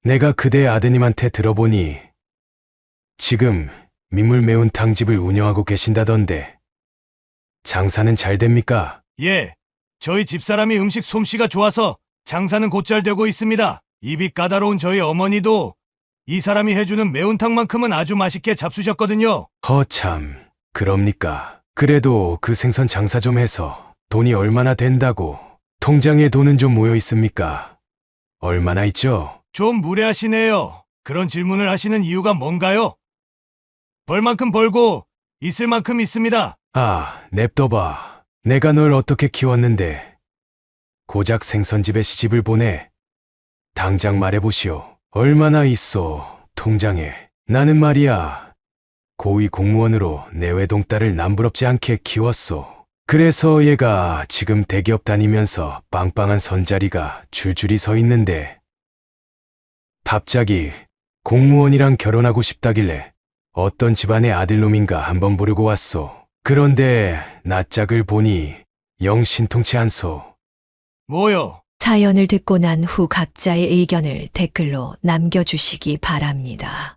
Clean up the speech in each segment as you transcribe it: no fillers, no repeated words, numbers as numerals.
내가 그대 아드님한테 들어보니 지금 민물 매운탕집을 운영하고 계신다던데 장사는 잘 됩니까? 예, 저희 집사람이 음식 솜씨가 좋아서 장사는 곧잘 되고 있습니다. 입이 까다로운 저희 어머니도 이 사람이 해주는 매운탕만큼은 아주 맛있게 잡수셨거든요. 허참, 그럽니까? 그래도 그 생선 장사 좀 해서 돈이 얼마나 된다고 통장에 돈은 좀 모여 있습니까? 얼마나 있죠? 좀 무례하시네요. 그런 질문을 하시는 이유가 뭔가요? 벌 만큼 벌고 있을 만큼 있습니다. 아, 냅둬봐. 내가 널 어떻게 키웠는데 고작 생선집에 시집을 보내. 당장 말해보시오. 얼마나 있어, 통장에. 나는 말이야, 고위 공무원으로 내 외동딸을 남부럽지 않게 키웠소. 그래서 얘가 지금 대기업 다니면서 빵빵한 선자리가 줄줄이 서 있는데 갑자기 공무원이랑 결혼하고 싶다길래 어떤 집안의 아들놈인가 한번 보려고 왔소. 그런데 낯짝을 보니 영 신통치 않소. 뭐요? 사연을 듣고 난 후 각자의 의견을 댓글로 남겨주시기 바랍니다.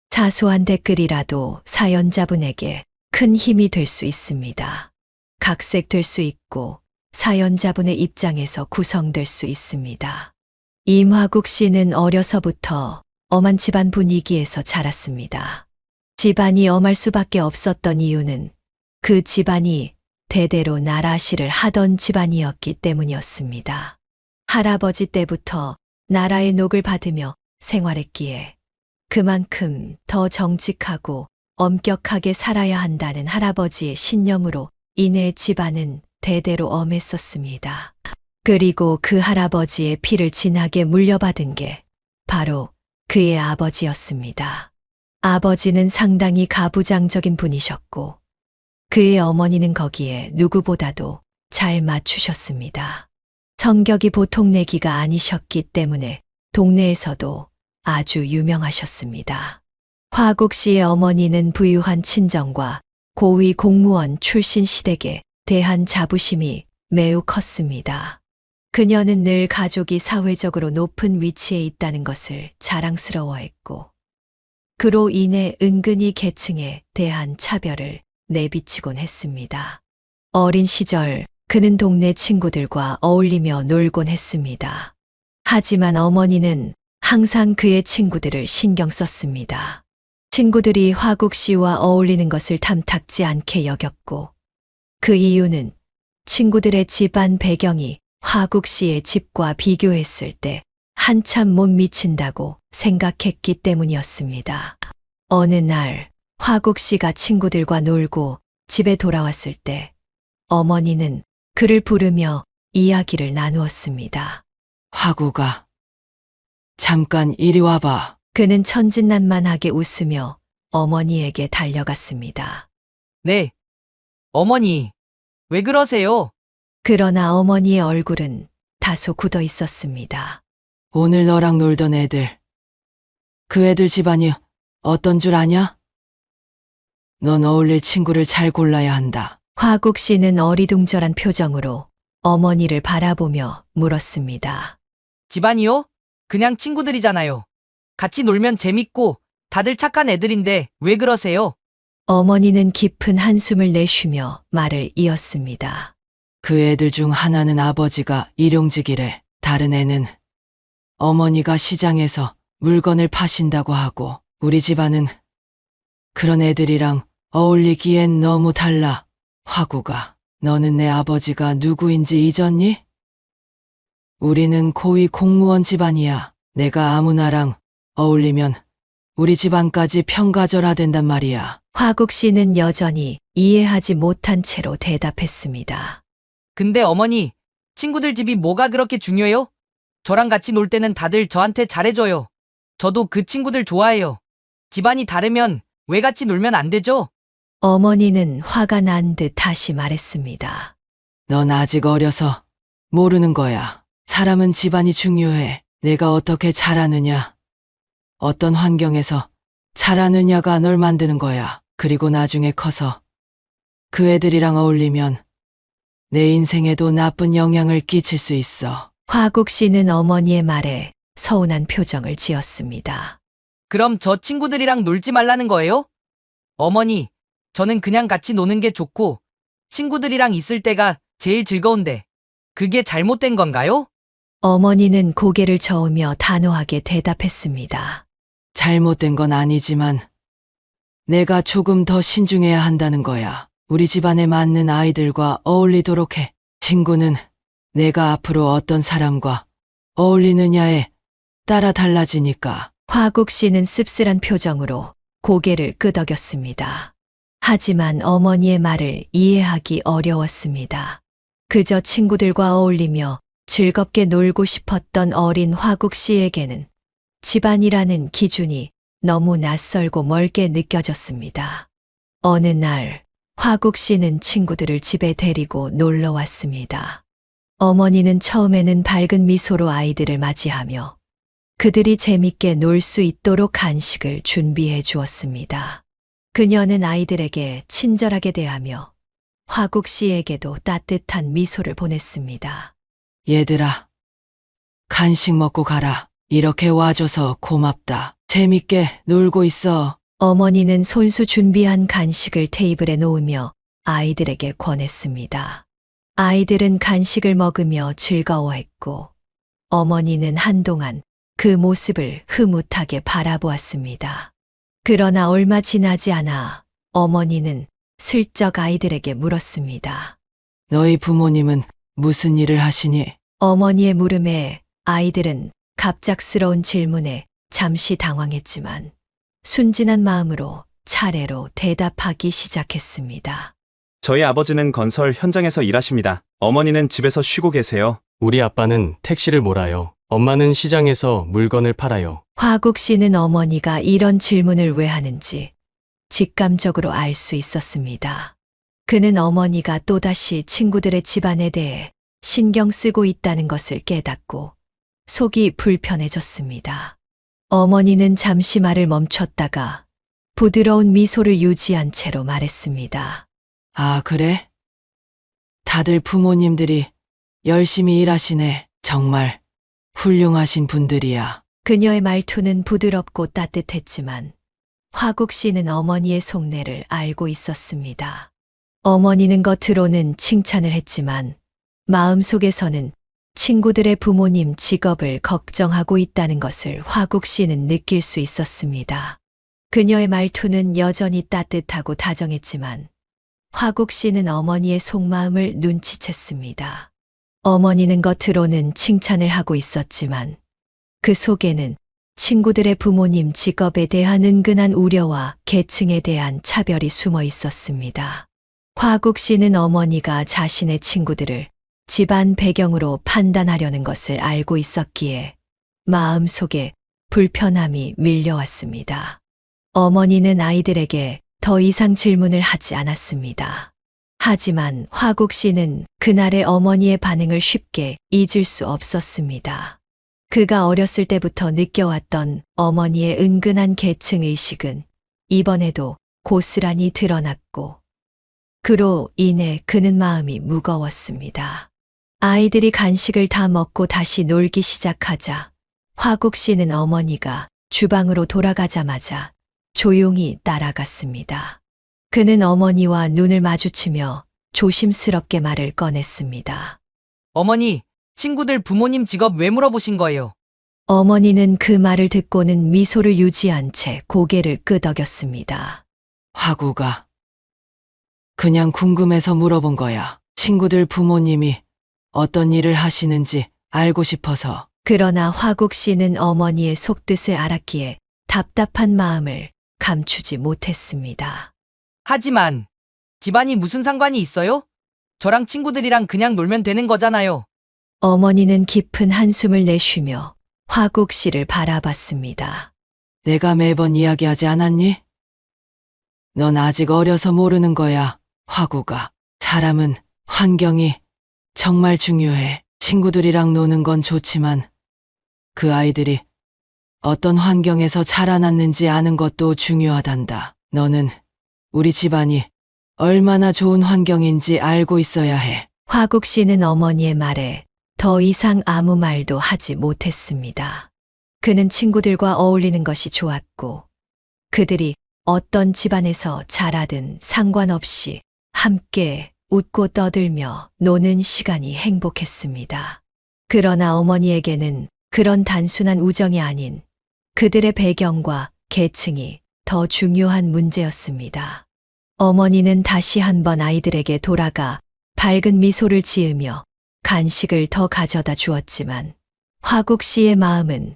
사소한 댓글이라도 사연자분에게 큰 힘이 될 수 있습니다. 각색될 수 있고 사연자분의 입장에서 구성될 수 있습니다. 임화국 씨는 어려서부터 엄한 집안 분위기에서 자랐습니다. 집안이 엄할 수밖에 없었던 이유는 그 집안이 대대로 나라시를 하던 집안이었기 때문이었습니다. 할아버지 때부터 나라의 녹을 받으며 생활했기에 그만큼 더 정직하고 엄격하게 살아야 한다는 할아버지의 신념으로 인해 집안은 대대로 엄했었습니다. 그리고 그 할아버지의 피를 진하게 물려받은 게 바로 그의 아버지였습니다. 아버지는 상당히 가부장적인 분이셨고 그의 어머니는 거기에 누구보다도 잘 맞추셨습니다. 성격이 보통 내기가 아니셨기 때문에 동네에서도 아주 유명하셨습니다. 화국 씨의 어머니는 부유한 친정과 고위 공무원 출신 시댁에 대한 자부심이 매우 컸습니다. 그녀는 늘 가족이 사회적으로 높은 위치에 있다는 것을 자랑스러워했고, 그로 인해 은근히 계층에 대한 차별을 내비치곤 했습니다. 어린 시절 그는 동네 친구들과 어울리며 놀곤 했습니다. 하지만 어머니는 항상 그의 친구들을 신경 썼습니다. 친구들이 화국 씨와 어울리는 것을 탐탁지 않게 여겼고, 그 이유는 친구들의 집안 배경이 화국 씨의 집과 비교했을 때 한참 못 미친다고 생각했기 때문이었습니다. 어느 날 화국 씨가 친구들과 놀고 집에 돌아왔을 때 어머니는 그를 부르며 이야기를 나누었습니다. 화구가, 잠깐 이리 와봐. 그는 천진난만하게 웃으며 어머니에게 달려갔습니다. 네. 어머니, 왜 그러세요? 그러나 어머니의 얼굴은 다소 굳어 있었습니다. 오늘 너랑 놀던 애들, 그 애들 집안이 어떤 줄 아냐? 넌 어울릴 친구를 잘 골라야 한다. 화국 씨는 어리둥절한 표정으로 어머니를 바라보며 물었습니다. 집안이요? 그냥 친구들이잖아요. 같이 놀면 재밌고 다들 착한 애들인데 왜 그러세요? 어머니는 깊은 한숨을 내쉬며 말을 이었습니다. 그 애들 중 하나는 아버지가 일용직이래. 다른 애는 어머니가 시장에서 물건을 파신다고 하고, 우리 집안은 그런 애들이랑 어울리기엔 너무 달라. 화구가, 너는 내 아버지가 누구인지 잊었니? 우리는 고위 공무원 집안이야. 내가 아무나랑 어울리면 우리 집안까지 평가절하된단 말이야. 화국 씨는 여전히 이해하지 못한 채로 대답했습니다. 근데 어머니, 친구들 집이 뭐가 그렇게 중요해요? 저랑 같이 놀 때는 다들 저한테 잘해줘요. 저도 그 친구들 좋아해요. 집안이 다르면 왜 같이 놀면 안 되죠? 어머니는 화가 난 듯 다시 말했습니다. 넌 아직 어려서 모르는 거야. 사람은 집안이 중요해. 내가 어떻게 자라느냐, 어떤 환경에서 자라느냐가 널 만드는 거야. 그리고 나중에 커서 그 애들이랑 어울리면 내 인생에도 나쁜 영향을 끼칠 수 있어. 화국 씨는 어머니의 말에 서운한 표정을 지었습니다. 그럼 저 친구들이랑 놀지 말라는 거예요? 어머니, 저는 그냥 같이 노는 게 좋고 친구들이랑 있을 때가 제일 즐거운데 그게 잘못된 건가요? 어머니는 고개를 저으며 단호하게 대답했습니다. 잘못된 건 아니지만 내가 조금 더 신중해야 한다는 거야. 우리 집안에 맞는 아이들과 어울리도록 해. 친구는 내가 앞으로 어떤 사람과 어울리느냐에 따라 달라지니까. 화국 씨는 씁쓸한 표정으로 고개를 끄덕였습니다. 하지만 어머니의 말을 이해하기 어려웠습니다. 그저 친구들과 어울리며 즐겁게 놀고 싶었던 어린 화국 씨에게는 집안이라는 기준이 너무 낯설고 멀게 느껴졌습니다. 어느 날 화국 씨는 친구들을 집에 데리고 놀러 왔습니다. 어머니는 처음에는 밝은 미소로 아이들을 맞이하며 그들이 재밌게 놀 수 있도록 간식을 준비해 주었습니다. 그녀는 아이들에게 친절하게 대하며 화국 씨에게도 따뜻한 미소를 보냈습니다. 얘들아, 간식 먹고 가라. 이렇게 와줘서 고맙다. 재밌게 놀고 있어. 어머니는 손수 준비한 간식을 테이블에 놓으며 아이들에게 권했습니다. 아이들은 간식을 먹으며 즐거워했고 어머니는 한동안 그 모습을 흐뭇하게 바라보았습니다. 그러나 얼마 지나지 않아 어머니는 슬쩍 아이들에게 물었습니다. 너희 부모님은 무슨 일을 하시니? 어머니의 물음에 아이들은 갑작스러운 질문에 잠시 당황했지만 순진한 마음으로 차례로 대답하기 시작했습니다. 저희 아버지는 건설 현장에서 일하십니다. 어머니는 집에서 쉬고 계세요. 우리 아빠는 택시를 몰아요. 엄마는 시장에서 물건을 팔아요. 화국 씨는 어머니가 이런 질문을 왜 하는지 직감적으로 알 수 있었습니다. 그는 어머니가 또다시 친구들의 집안에 대해 신경 쓰고 있다는 것을 깨닫고 속이 불편해졌습니다. 어머니는 잠시 말을 멈췄다가 부드러운 미소를 유지한 채로 말했습니다. 아, 그래? 다들 부모님들이 열심히 일하시네. 정말 훌륭하신 분들이야. 그녀의 말투는 부드럽고 따뜻했지만 화국 씨는 어머니의 속내를 알고 있었습니다. 어머니는 겉으로는 칭찬을 했지만 마음속에서는 친구들의 부모님 직업을 걱정하고 있다는 것을 화국 씨는 느낄 수 있었습니다. 그녀의 말투는 여전히 따뜻하고 다정했지만 화국 씨는 어머니의 속마음을 눈치챘습니다. 어머니는 겉으로는 칭찬을 하고 있었지만 그 속에는 친구들의 부모님 직업에 대한 은근한 우려와 계층에 대한 차별이 숨어 있었습니다. 화국 씨는 어머니가 자신의 친구들을 집안 배경으로 판단하려는 것을 알고 있었기에 마음속에 불편함이 밀려왔습니다. 어머니는 아이들에게 더 이상 질문을 하지 않았습니다. 하지만 화국 씨는 그날의 어머니의 반응을 쉽게 잊을 수 없었습니다. 그가 어렸을 때부터 느껴왔던 어머니의 은근한 계층의식은 이번에도 고스란히 드러났고 그로 인해 그는 마음이 무거웠습니다. 아이들이 간식을 다 먹고 다시 놀기 시작하자 화국 씨는 어머니가 주방으로 돌아가자마자 조용히 따라갔습니다. 그는 어머니와 눈을 마주치며 조심스럽게 말을 꺼냈습니다. 어머니, 친구들 부모님 직업 왜 물어보신 거예요? 어머니는 그 말을 듣고는 미소를 유지한 채 고개를 끄덕였습니다. 화구가 그냥 궁금해서 물어본 거야. 친구들 부모님이 어떤 일을 하시는지 알고 싶어서. 그러나 화국 씨는 어머니의 속뜻을 알았기에 답답한 마음을 감추지 못했습니다. 하지만 집안이 무슨 상관이 있어요? 저랑 친구들이랑 그냥 놀면 되는 거잖아요. 어머니는 깊은 한숨을 내쉬며 화국 씨를 바라봤습니다. 내가 매번 이야기하지 않았니? 넌 아직 어려서 모르는 거야, 화구가. 사람은 환경이 정말 중요해. 친구들이랑 노는 건 좋지만 그 아이들이 어떤 환경에서 자라났는지 아는 것도 중요하단다. 너는 우리 집안이 얼마나 좋은 환경인지 알고 있어야 해. 화국 씨는 어머니의 말에 더 이상 아무 말도 하지 못했습니다. 그는 친구들과 어울리는 것이 좋았고, 그들이 어떤 집안에서 자라든 상관없이 함께 웃고 떠들며 노는 시간이 행복했습니다. 그러나 어머니에게는 그런 단순한 우정이 아닌 그들의 배경과 계층이 더 중요한 문제였습니다. 어머니는 다시 한번 아이들에게 돌아가 밝은 미소를 지으며 간식을 더 가져다 주었지만 화국 씨의 마음은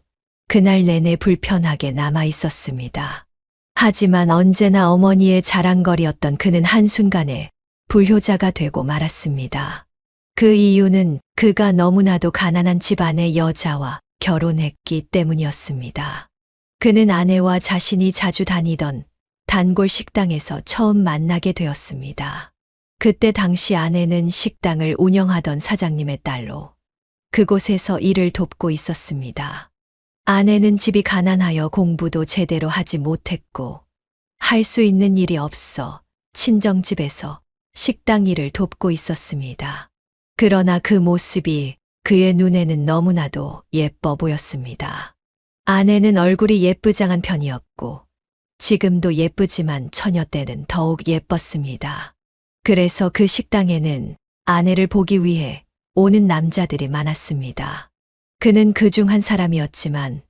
그날 내내 불편하게 남아 있었습니다. 하지만 언제나 어머니의 자랑거리였던 그는 한순간에 불효자가 되고 말았습니다. 그 이유는 그가 너무나도 가난한 집안의 여자와 결혼했기 때문이었습니다. 그는 아내와 자신이 자주 다니던 단골 식당에서 처음 만나게 되었습니다. 그때 당시 아내는 식당을 운영하던 사장님의 딸로 그곳에서 일을 돕고 있었습니다. 아내는 집이 가난하여 공부도 제대로 하지 못했고 할 수 있는 일이 없어 친정집에서 식당 일을 돕고 있었습니다. 그러나 그 모습이 그의 눈에는 너무나도 예뻐 보였습니다. 아내는 얼굴이 예쁘장한 편이었고 지금도 예쁘지만 처녀 때는 더욱 예뻤습니다. 그래서 그 식당에는 아내를 보기 위해 오는 남자들이 많았습니다. 그는 그중 한 사람이었지만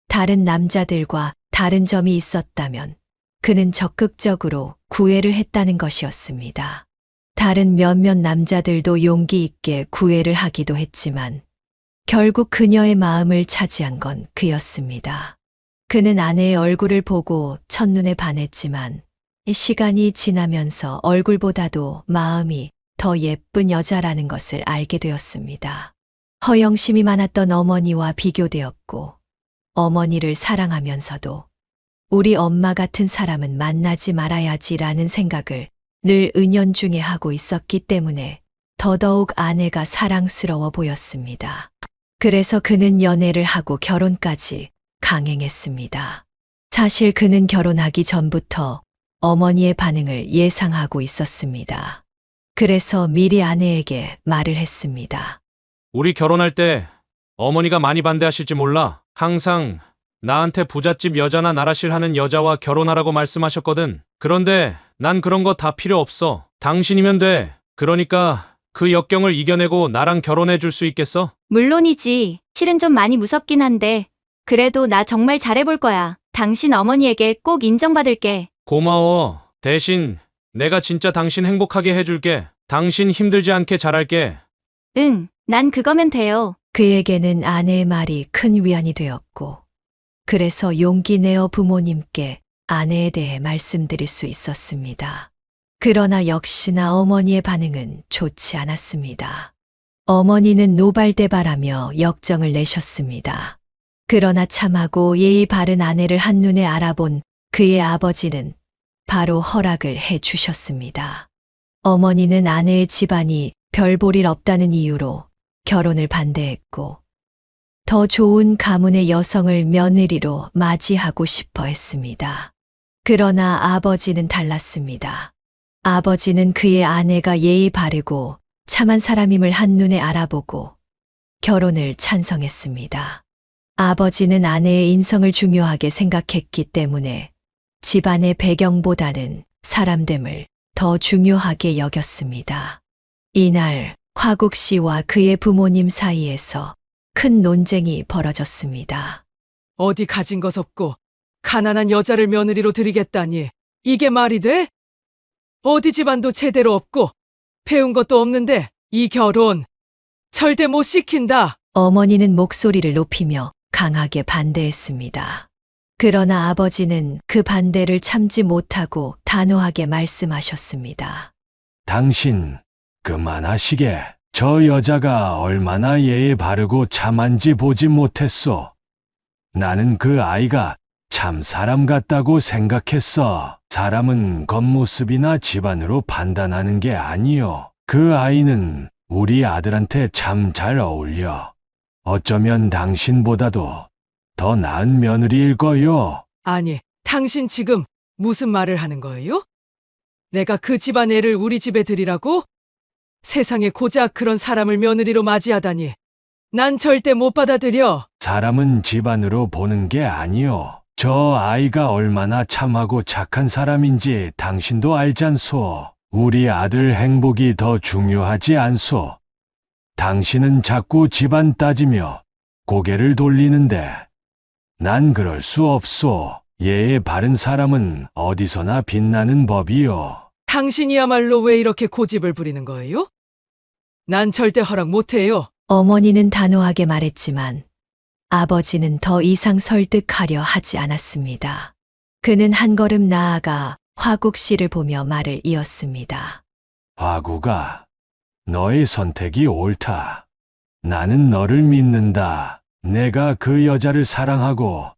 다른 남자들과 다른 점이 있었다면 그는 적극적으로 구애를 했다는 것이었습니다. 다른 몇몇 남자들도 용기 있게 구애를 하기도 했지만 결국 그녀의 마음을 차지한 건 그였습니다. 그는 아내의 얼굴을 보고 첫눈에 반했지만 시간이 지나면서 얼굴보다도 마음이 더 예쁜 여자라는 것을 알게 되었습니다. 허영심이 많았던 어머니와 비교되었고 어머니를 사랑하면서도 우리 엄마 같은 사람은 만나지 말아야지라는 생각을 늘 은연중에 하고 있었기 때문에 더더욱 아내가 사랑스러워 보였습니다. 그래서 그는 연애를 하고 결혼까지 강행했습니다. 사실 그는 결혼하기 전부터 어머니의 반응을 예상하고 있었습니다. 그래서 미리 아내에게 말을 했습니다. 우리 결혼할 때 어머니가 많이 반대하실지 몰라. 항상 나한테 부잣집 여자나 나라실 하는 여자와 결혼하라고 말씀하셨거든. 그런데 난 그런 거 다 필요 없어. 당신이면 돼. 그러니까 그 역경을 이겨내고 나랑 결혼해 줄 수 있겠어? 물론이지. 실은 좀 많이 무섭긴 한데 그래도 나 정말 잘해볼 거야. 당신 어머니에게 꼭 인정받을게. 고마워. 대신 내가 진짜 당신 행복하게 해줄게. 당신 힘들지 않게 잘할게. 응, 난 그거면 돼요. 그에게는 아내의 말이 큰 위안이 되었고 그래서 용기 내어 부모님께 아내에 대해 말씀드릴 수 있었습니다. 그러나 역시나 어머니의 반응은 좋지 않았습니다. 어머니는 노발대발하며 역정을 내셨습니다. 그러나 참하고 예의 바른 아내를 한눈에 알아본 그의 아버지는 바로 허락을 해 주셨습니다. 어머니는 아내의 집안이 별 볼 일 없다는 이유로 결혼을 반대했고 더 좋은 가문의 여성을 며느리로 맞이하고 싶어 했습니다. 그러나 아버지는 달랐습니다. 아버지는 그의 아내가 예의 바르고 참한 사람임을 한눈에 알아보고 결혼을 찬성했습니다. 아버지는 아내의 인성을 중요하게 생각했기 때문에 집안의 배경보다는 사람됨을 더 중요하게 여겼습니다. 이날 화국 씨와 그의 부모님 사이에서 큰 논쟁이 벌어졌습니다. 어디 가진 것 없고 가난한 여자를 며느리로 들이겠다니 이게 말이 돼? 어디 집안도 제대로 없고 배운 것도 없는데 이 결혼 절대 못 시킨다. 어머니는 목소리를 높이며 강하게 반대했습니다. 그러나 아버지는 그 반대를 참지 못하고 단호하게 말씀하셨습니다. 당신 그만하시게. 저 여자가 얼마나 예의 바르고 참한지 보지 못했소. 나는 그 아이가 참 사람 같다고 생각했어. 사람은 겉모습이나 집안으로 판단하는 게 아니요. 그 아이는 우리 아들한테 참 잘 어울려. 어쩌면 당신보다도 더 나은 며느리일 거요. 아니, 당신 지금 무슨 말을 하는 거예요? 내가 그 집안 애를 우리 집에 들이라고? 세상에 고작 그런 사람을 며느리로 맞이하다니. 난 절대 못 받아들여. 사람은 집안으로 보는 게 아니오. 저 아이가 얼마나 참하고 착한 사람인지 당신도 알잖소. 우리 아들 행복이 더 중요하지 않소. 당신은 자꾸 집안 따지며 고개를 돌리는데 난 그럴 수 없소. 예의 바른 사람은 어디서나 빛나는 법이요. 당신이야말로 왜 이렇게 고집을 부리는 거예요? 난 절대 허락 못해요. 어머니는 단호하게 말했지만 아버지는 더 이상 설득하려 하지 않았습니다. 그는 한 걸음 나아가 화국 씨를 보며 말을 이었습니다. 화구가, 너의 선택이 옳다. 나는 너를 믿는다. 내가 그 여자를 사랑하고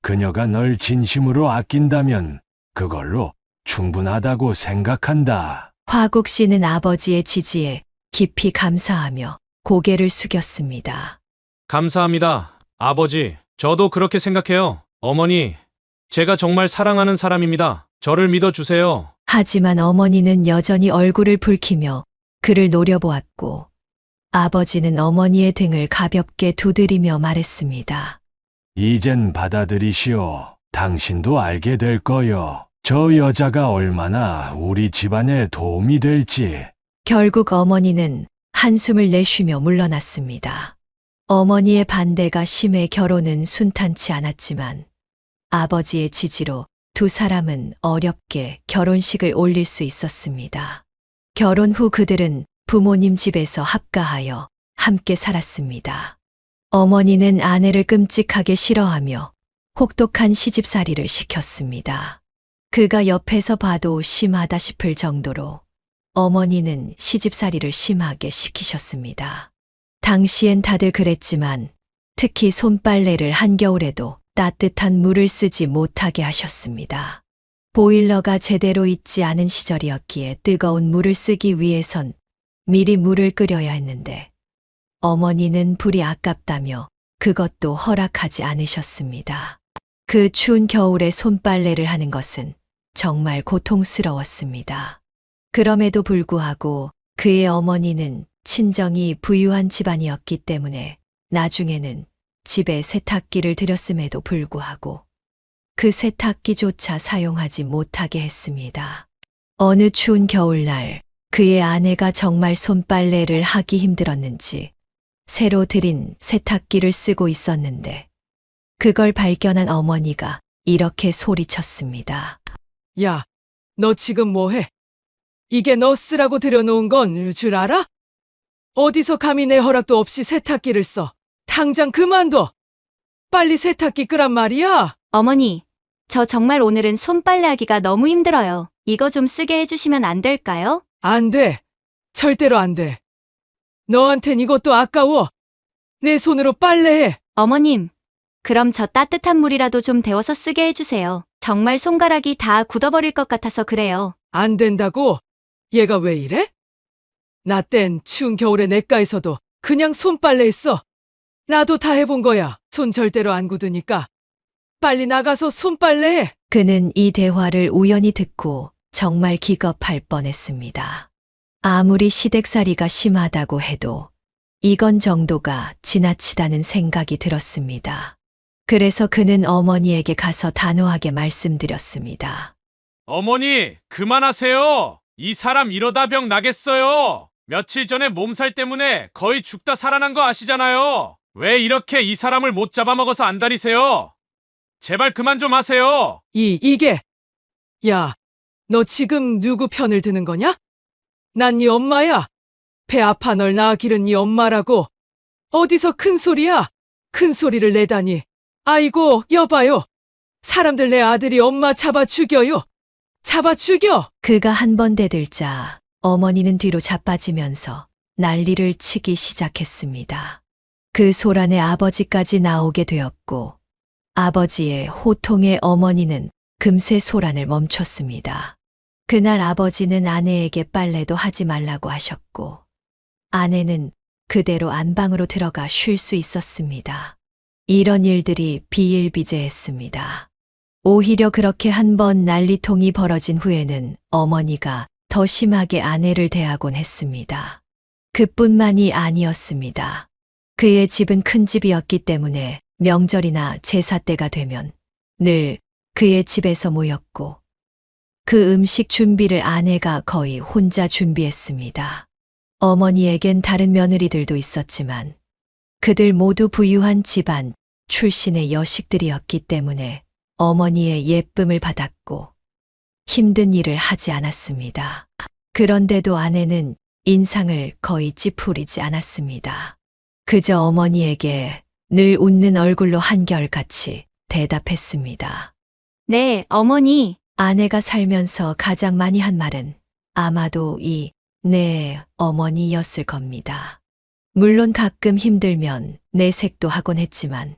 그녀가 널 진심으로 아낀다면 그걸로 충분하다고 생각한다. 화국 씨는 아버지의 지지에 깊이 감사하며 고개를 숙였습니다. 감사합니다. 아버지, 저도 그렇게 생각해요. 어머니, 제가 정말 사랑하는 사람입니다. 저를 믿어주세요. 하지만 어머니는 여전히 얼굴을 붉히며 그를 노려보았고 아버지는 어머니의 등을 가볍게 두드리며 말했습니다. 이젠 받아들이시오. 당신도 알게 될 거요. 저 여자가 얼마나 우리 집안에 도움이 될지. 결국 어머니는 한숨을 내쉬며 물러났습니다. 어머니의 반대가 심해 결혼은 순탄치 않았지만 아버지의 지지로 두 사람은 어렵게 결혼식을 올릴 수 있었습니다. 결혼 후 그들은 부모님 집에서 합가하여 함께 살았습니다. 어머니는 아내를 끔찍하게 싫어하며 혹독한 시집살이를 시켰습니다. 그가 옆에서 봐도 심하다 싶을 정도로 어머니는 시집살이를 심하게 시키셨습니다. 당시엔 다들 그랬지만 특히 손빨래를 한겨울에도 따뜻한 물을 쓰지 못하게 하셨습니다. 보일러가 제대로 있지 않은 시절이었기에 뜨거운 물을 쓰기 위해선 미리 물을 끓여야 했는데 어머니는 불이 아깝다며 그것도 허락하지 않으셨습니다. 그 추운 겨울에 손빨래를 하는 것은 정말 고통스러웠습니다. 그럼에도 불구하고 그의 어머니는 친정이 부유한 집안이었기 때문에 나중에는 집에 세탁기를 들였음에도 불구하고 그 세탁기조차 사용하지 못하게 했습니다. 어느 추운 겨울날 그의 아내가 정말 손빨래를 하기 힘들었는지 새로 들인 세탁기를 쓰고 있었는데 그걸 발견한 어머니가 이렇게 소리쳤습니다. 야, 너 지금 뭐해? 이게 너 쓰라고 들여놓은 건 줄 알아? 어디서 감히 내 허락도 없이 세탁기를 써? 당장 그만둬! 빨리 세탁기 끄란 말이야! 어머니, 저 정말 오늘은 손빨래하기가 너무 힘들어요. 이거 좀 쓰게 해주시면 안 될까요? 안 돼! 절대로 안 돼! 너한텐 이것도 아까워! 내 손으로 빨래해! 어머님, 그럼 저 따뜻한 물이라도 좀 데워서 쓰게 해주세요. 정말 손가락이 다 굳어버릴 것 같아서 그래요. 안 된다고? 얘가 왜 이래? 나 땐 추운 겨울에 냇가에서도 그냥 손빨래 했어. 나도 다 해본 거야. 손 절대로 안 굳으니까 빨리 나가서 손빨래해. 그는 이 대화를 우연히 듣고 정말 기겁할 뻔했습니다. 아무리 시댁살이가 심하다고 해도 이건 정도가 지나치다는 생각이 들었습니다. 그래서 그는 어머니에게 가서 단호하게 말씀드렸습니다. 어머니, 그만하세요. 이 사람 이러다 병 나겠어요. 며칠 전에 몸살 때문에 거의 죽다 살아난 거 아시잖아요. 왜 이렇게 이 사람을 못 잡아먹어서 안달이세요? 제발 그만 좀 하세요. 이게 야, 너 지금 누구 편을 드는 거냐? 난 네 엄마야. 배 아파 널 낳아 기른 네 엄마라고. 어디서 큰 소리야? 큰 소리를 내다니. 아이고, 여봐요. 사람들 내 아들이 엄마 잡아 죽여요. 잡아 죽여! 그가 한 번 대들자 어머니는 뒤로 자빠지면서 난리를 치기 시작했습니다. 그 소란에 아버지까지 나오게 되었고 아버지의 호통에 어머니는 금세 소란을 멈췄습니다. 그날 아버지는 아내에게 빨래도 하지 말라고 하셨고 아내는 그대로 안방으로 들어가 쉴 수 있었습니다. 이런 일들이 비일비재했습니다. 오히려 그렇게 한 번 난리통이 벌어진 후에는 어머니가 더 심하게 아내를 대하곤 했습니다. 그뿐만이 아니었습니다. 그의 집은 큰 집이었기 때문에 명절이나 제사 때가 되면 늘 그의 집에서 모였고 그 음식 준비를 아내가 거의 혼자 준비했습니다. 어머니에겐 다른 며느리들도 있었지만 그들 모두 부유한 집안 출신의 여식들이었기 때문에 어머니의 예쁨을 받았고 힘든 일을 하지 않았습니다. 그런데도 아내는 인상을 거의 찌푸리지 않았습니다. 그저 어머니에게 늘 웃는 얼굴로 한결같이 대답했습니다. 네, 어머니. 아내가 살면서 가장 많이 한 말은 아마도 네, 어머니였을 겁니다. 물론 가끔 힘들면 내색도 하곤 했지만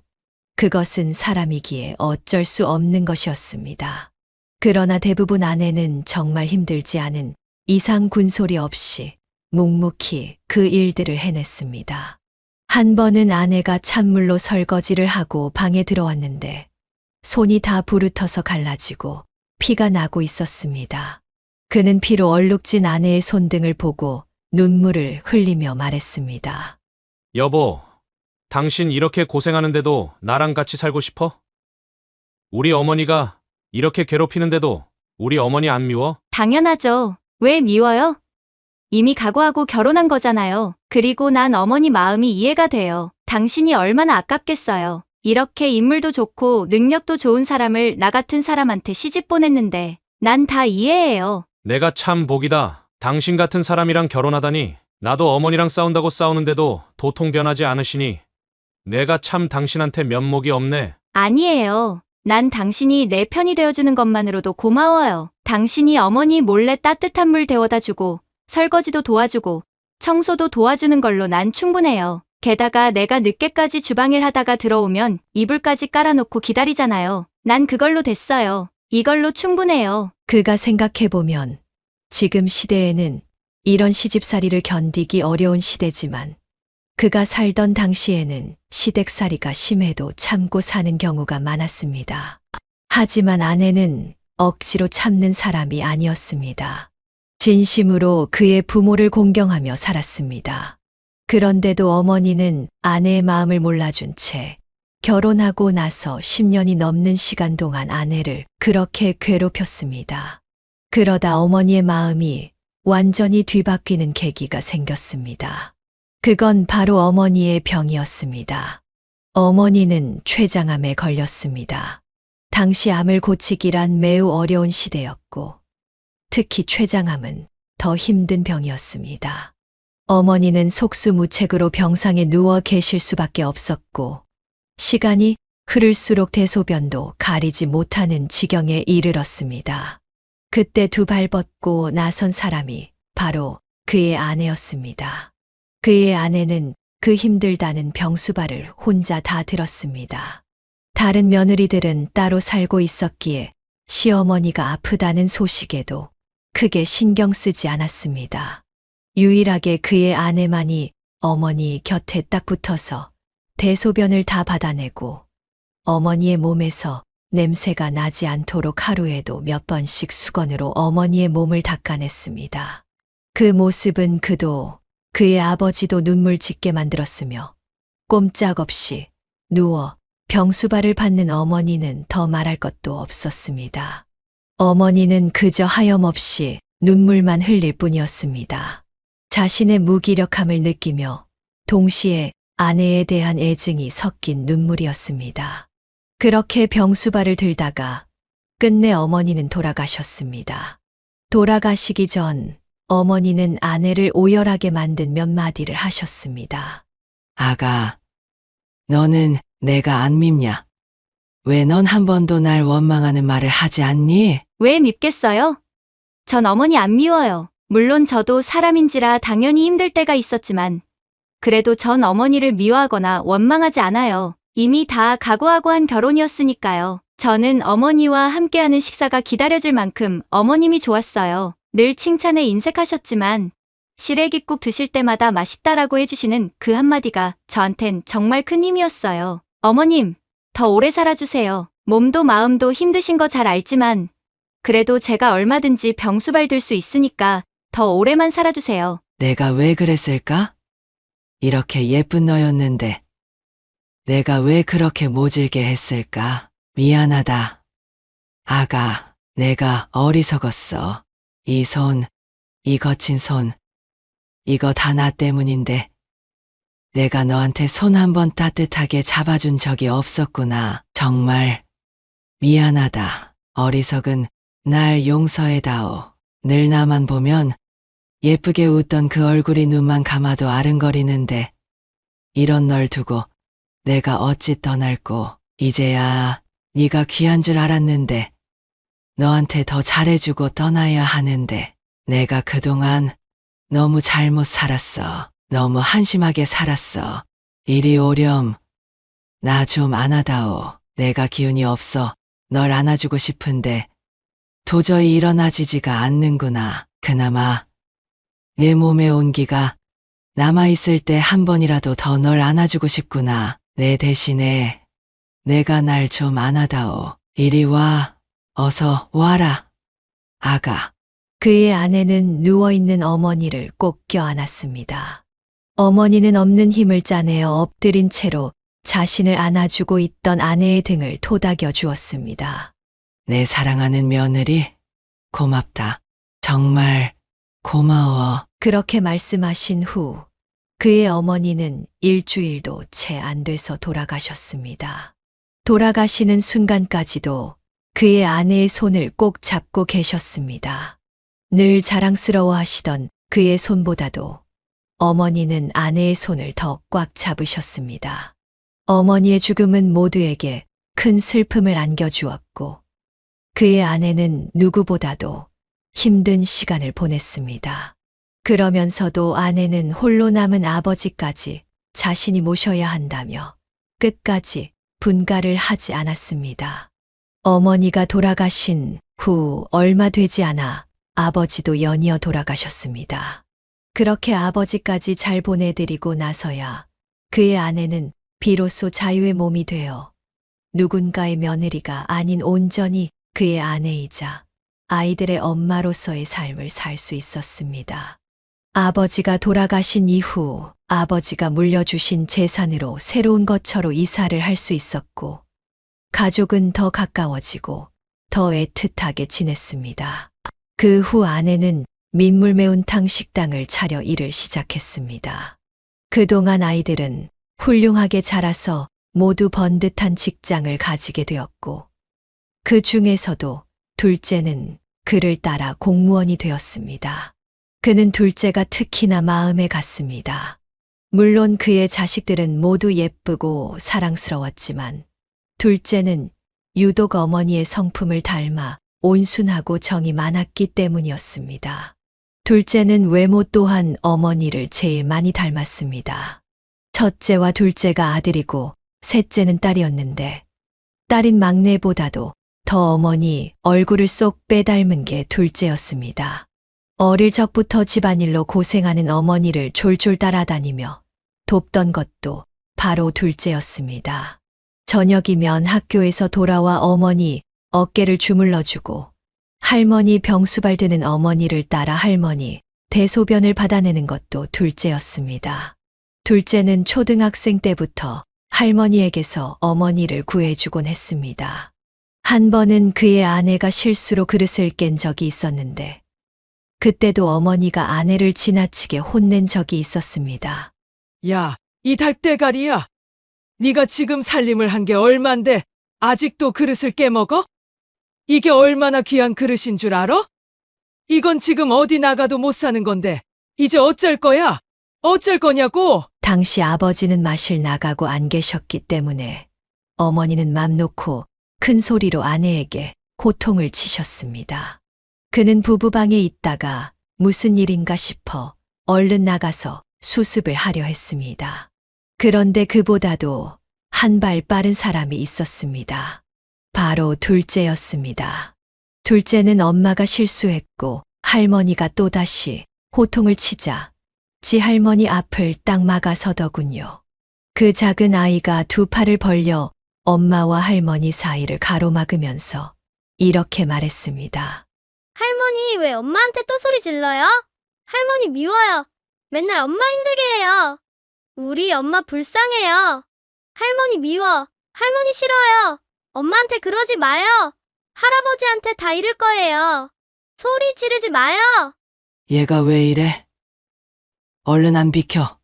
그것은 사람이기에 어쩔 수 없는 것이었습니다. 그러나 대부분 아내는 정말 힘들지 않은 이상 군소리 없이 묵묵히 그 일들을 해냈습니다. 한 번은 아내가 찬물로 설거지를 하고 방에 들어왔는데 손이 다 부르터서 갈라지고 피가 나고 있었습니다. 그는 피로 얼룩진 아내의 손등을 보고 눈물을 흘리며 말했습니다. 여보, 당신 이렇게 고생하는데도 나랑 같이 살고 싶어? 우리 어머니가 이렇게 괴롭히는데도 우리 어머니 안 미워? 당연하죠. 왜 미워요? 이미 각오하고 결혼한 거잖아요. 그리고 난 어머니 마음이 이해가 돼요. 당신이 얼마나 아깝겠어요. 이렇게 인물도 좋고 능력도 좋은 사람을 나 같은 사람한테 시집 보냈는데 난 다 이해해요. 내가 참 복이다. 당신 같은 사람이랑 결혼하다니. 나도 어머니랑 싸운다고 싸우는데도 도통 변하지 않으시니 내가 참 당신한테 면목이 없네. 아니에요. 난 당신이 내 편이 되어주는 것만으로도 고마워요. 당신이 어머니 몰래 따뜻한 물 데워다 주고 설거지도 도와주고 청소도 도와주는 걸로 난 충분해요. 게다가 내가 늦게까지 주방일 하다가 들어오면 이불까지 깔아놓고 기다리잖아요. 난 그걸로 됐어요. 이걸로 충분해요. 그가 생각해보면 지금 시대에는 이런 시집살이를 견디기 어려운 시대지만 그가 살던 당시에는 시댁살이가 심해도 참고 사는 경우가 많았습니다. 하지만 아내는 억지로 참는 사람이 아니었습니다. 진심으로 그의 부모를 공경하며 살았습니다. 그런데도 어머니는 아내의 마음을 몰라준 채 결혼하고 나서 10년이 넘는 시간 동안 아내를 그렇게 괴롭혔습니다. 그러다 어머니의 마음이 완전히 뒤바뀌는 계기가 생겼습니다. 그건 바로 어머니의 병이었습니다. 어머니는 췌장암에 걸렸습니다. 당시 암을 고치기란 매우 어려운 시대였고 특히 췌장암은 더 힘든 병이었습니다. 어머니는 속수무책으로 병상에 누워 계실 수밖에 없었고 시간이 흐를수록 대소변도 가리지 못하는 지경에 이르렀습니다. 그때 두 발 벗고 나선 사람이 바로 그의 아내였습니다. 그의 아내는 그 힘들다는 병수발을 혼자 다 들었습니다. 다른 며느리들은 따로 살고 있었기에 시어머니가 아프다는 소식에도 크게 신경 쓰지 않았습니다. 유일하게 그의 아내만이 어머니 곁에 딱 붙어서 대소변을 다 받아내고 어머니의 몸에서 냄새가 나지 않도록 하루에도 몇 번씩 수건으로 어머니의 몸을 닦아냈습니다. 그 모습은 그도 그의 아버지도 눈물 짓게 만들었으며 꼼짝없이 누워 병수발을 받는 어머니는 더 말할 것도 없었습니다. 어머니는 그저 하염없이 눈물만 흘릴 뿐이었습니다. 자신의 무기력함을 느끼며 동시에 아내에 대한 애증이 섞인 눈물이었습니다. 그렇게 병수발을 들다가 끝내 어머니는 돌아가셨습니다. 돌아가시기 전 어머니는 아내를 오열하게 만든 몇 마디를 하셨습니다. 아가, 너는 내가 안 밉냐? 왜 넌 한 번도 날 원망하는 말을 하지 않니? 왜 밉겠어요? 전 어머니 안 미워요. 물론 저도 사람인지라 당연히 힘들 때가 있었지만 그래도 전 어머니를 미워하거나 원망하지 않아요. 이미 다 각오하고 한 결혼이었으니까요. 저는 어머니와 함께하는 식사가 기다려질 만큼 어머님이 좋았어요. 늘 칭찬에 인색하셨지만 시래기국 드실 때마다 맛있다라고 해주시는 그 한마디가 저한텐 정말 큰 힘이었어요. 어머님, 더 오래 살아주세요. 몸도 마음도 힘드신 거 잘 알지만 그래도 제가 얼마든지 병수발 들 수 있으니까 더 오래만 살아주세요. 내가 왜 그랬을까? 이렇게 예쁜 너였는데 내가 왜 그렇게 모질게 했을까? 미안하다. 아가, 내가 어리석었어. 이 손, 이 거친 손, 이거 다 나 때문인데. 내가 너한테 손 한 번 따뜻하게 잡아준 적이 없었구나. 정말 미안하다. 어리석은 날 용서해다오. 늘 나만 보면 예쁘게 웃던 그 얼굴이 눈만 감아도 아른거리는데 이런 널 두고 내가 어찌 떠날꼬. 이제야 네가 귀한 줄 알았는데 너한테 더 잘해주고 떠나야 하는데 내가 그동안 너무 잘못 살았어. 너무 한심하게 살았어. 이리 오렴. 나 좀 안아다오. 내가 기운이 없어 널 안아주고 싶은데 도저히 일어나지지가 않는구나. 그나마 내 몸의 온기가 남아있을 때 한 번이라도 더 널 안아주고 싶구나. 내 대신에 내가 날 좀 안아다오. 이리 와. 어서 와라. 아가. 그의 아내는 누워있는 어머니를 꼭 껴안았습니다. 어머니는 없는 힘을 짜내어 엎드린 채로 자신을 안아주고 있던 아내의 등을 토닥여 주었습니다. 내 사랑하는 며느리, 고맙다. 정말 고마워. 그렇게 말씀하신 후 그의 어머니는 일주일도 채 안 돼서 돌아가셨습니다. 돌아가시는 순간까지도 그의 아내의 손을 꼭 잡고 계셨습니다. 늘 자랑스러워 하시던 그의 손보다도 어머니는 아내의 손을 더 꽉 잡으셨습니다. 어머니의 죽음은 모두에게 큰 슬픔을 안겨주었고 그의 아내는 누구보다도 힘든 시간을 보냈습니다. 그러면서도 아내는 홀로 남은 아버지까지 자신이 모셔야 한다며 끝까지 분가를 하지 않았습니다. 어머니가 돌아가신 후 얼마 되지 않아 아버지도 연이어 돌아가셨습니다. 그렇게 아버지까지 잘 보내드리고 나서야 그의 아내는 비로소 자유의 몸이 되어 누군가의 며느리가 아닌 온전히 그의 아내이자 아이들의 엄마로서의 삶을 살 수 있었습니다. 아버지가 돌아가신 이후 아버지가 물려주신 재산으로 새로운 거처로 이사를 할 수 있었고 가족은 더 가까워지고 더 애틋하게 지냈습니다. 그 후 아내는 민물 매운탕 식당을 차려 일을 시작했습니다. 그동안 아이들은 훌륭하게 자라서 모두 번듯한 직장을 가지게 되었고 그 중에서도 둘째는 그를 따라 공무원이 되었습니다. 그는 둘째가 특히나 마음에 갔습니다. 물론 그의 자식들은 모두 예쁘고 사랑스러웠지만 둘째는 유독 어머니의 성품을 닮아 온순하고 정이 많았기 때문이었습니다. 둘째는 외모 또한 어머니를 제일 많이 닮았습니다. 첫째와 둘째가 아들이고 셋째는 딸이었는데 딸인 막내보다도 더 어머니 얼굴을 쏙 빼닮은 게 둘째였습니다. 어릴 적부터 집안일로 고생하는 어머니를 졸졸 따라다니며 돕던 것도 바로 둘째였습니다. 저녁이면 학교에서 돌아와 어머니 어깨를 주물러주고 할머니 병수발 드는 어머니를 따라 할머니 대소변을 받아내는 것도 둘째였습니다. 둘째는 초등학생 때부터 할머니에게서 어머니를 구해주곤 했습니다. 한 번은 그의 아내가 실수로 그릇을 깬 적이 있었는데 그때도 어머니가 아내를 지나치게 혼낸 적이 있었습니다. 야, 이 닭대가리야. 네가 지금 살림을 한 게 얼만데 아직도 그릇을 깨먹어? 이게 얼마나 귀한 그릇인 줄 알아? 이건 지금 어디 나가도 못 사는 건데 이제 어쩔 거야? 어쩔 거냐고? 당시 아버지는 마실 나가고 안 계셨기 때문에 어머니는 맘 놓고 큰 소리로 아내에게 호통을 치셨습니다. 그는 부부방에 있다가 무슨 일인가 싶어 얼른 나가서 수습을 하려 했습니다. 그런데 그보다도 한 발 빠른 사람이 있었습니다. 바로 둘째였습니다. 둘째는 엄마가 실수했고 할머니가 또다시 호통을 치자 지 할머니 앞을 딱 막아서더군요. 그 작은 아이가 두 팔을 벌려 엄마와 할머니 사이를 가로막으면서 이렇게 말했습니다. 할머니, 왜 엄마한테 또 소리 질러요? 할머니 미워요. 맨날 엄마 힘들게 해요. 우리 엄마 불쌍해요. 할머니 미워. 할머니 싫어요. 엄마한테 그러지 마요. 할아버지한테 다 이를 거예요. 소리 지르지 마요. 얘가 왜 이래? 얼른 안 비켜.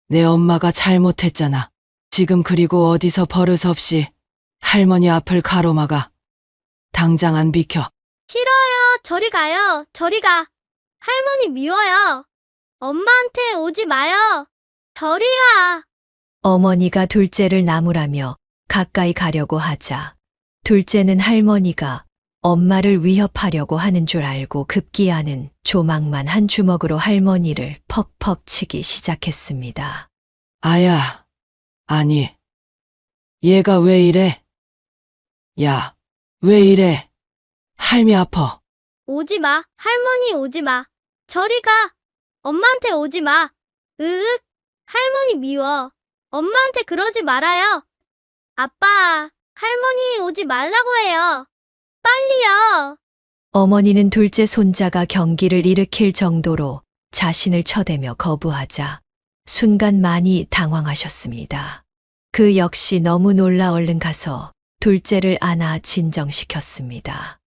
내 엄마가 잘못했잖아. 지금 그리고 어디서 버릇없이 할머니 앞을 가로막아. 당장 안 비켜. 싫어요. 저리 가요. 저리 가. 할머니 미워요. 엄마한테 오지 마요. 저리 가. 어머니가 둘째를 나무라며 가까이 가려고 하자 둘째는 할머니가 엄마를 위협하려고 하는 줄 알고 급기야는 조막만 한 주먹으로 할머니를 퍽퍽 치기 시작했습니다. 아야, 아니, 얘가 왜 이래? 야, 왜 이래? 할미 아파. 오지 마. 할머니 오지 마. 저리 가. 엄마한테 오지 마. 으윽. 할머니 미워. 엄마한테 그러지 말아요. 아빠, 할머니 오지 말라고 해요. 빨리요. 어머니는 둘째 손자가 경기를 일으킬 정도로 자신을 쳐대며 거부하자 순간 많이 당황하셨습니다. 그 역시 너무 놀라 얼른 가서 둘째를 안아 진정시켰습니다.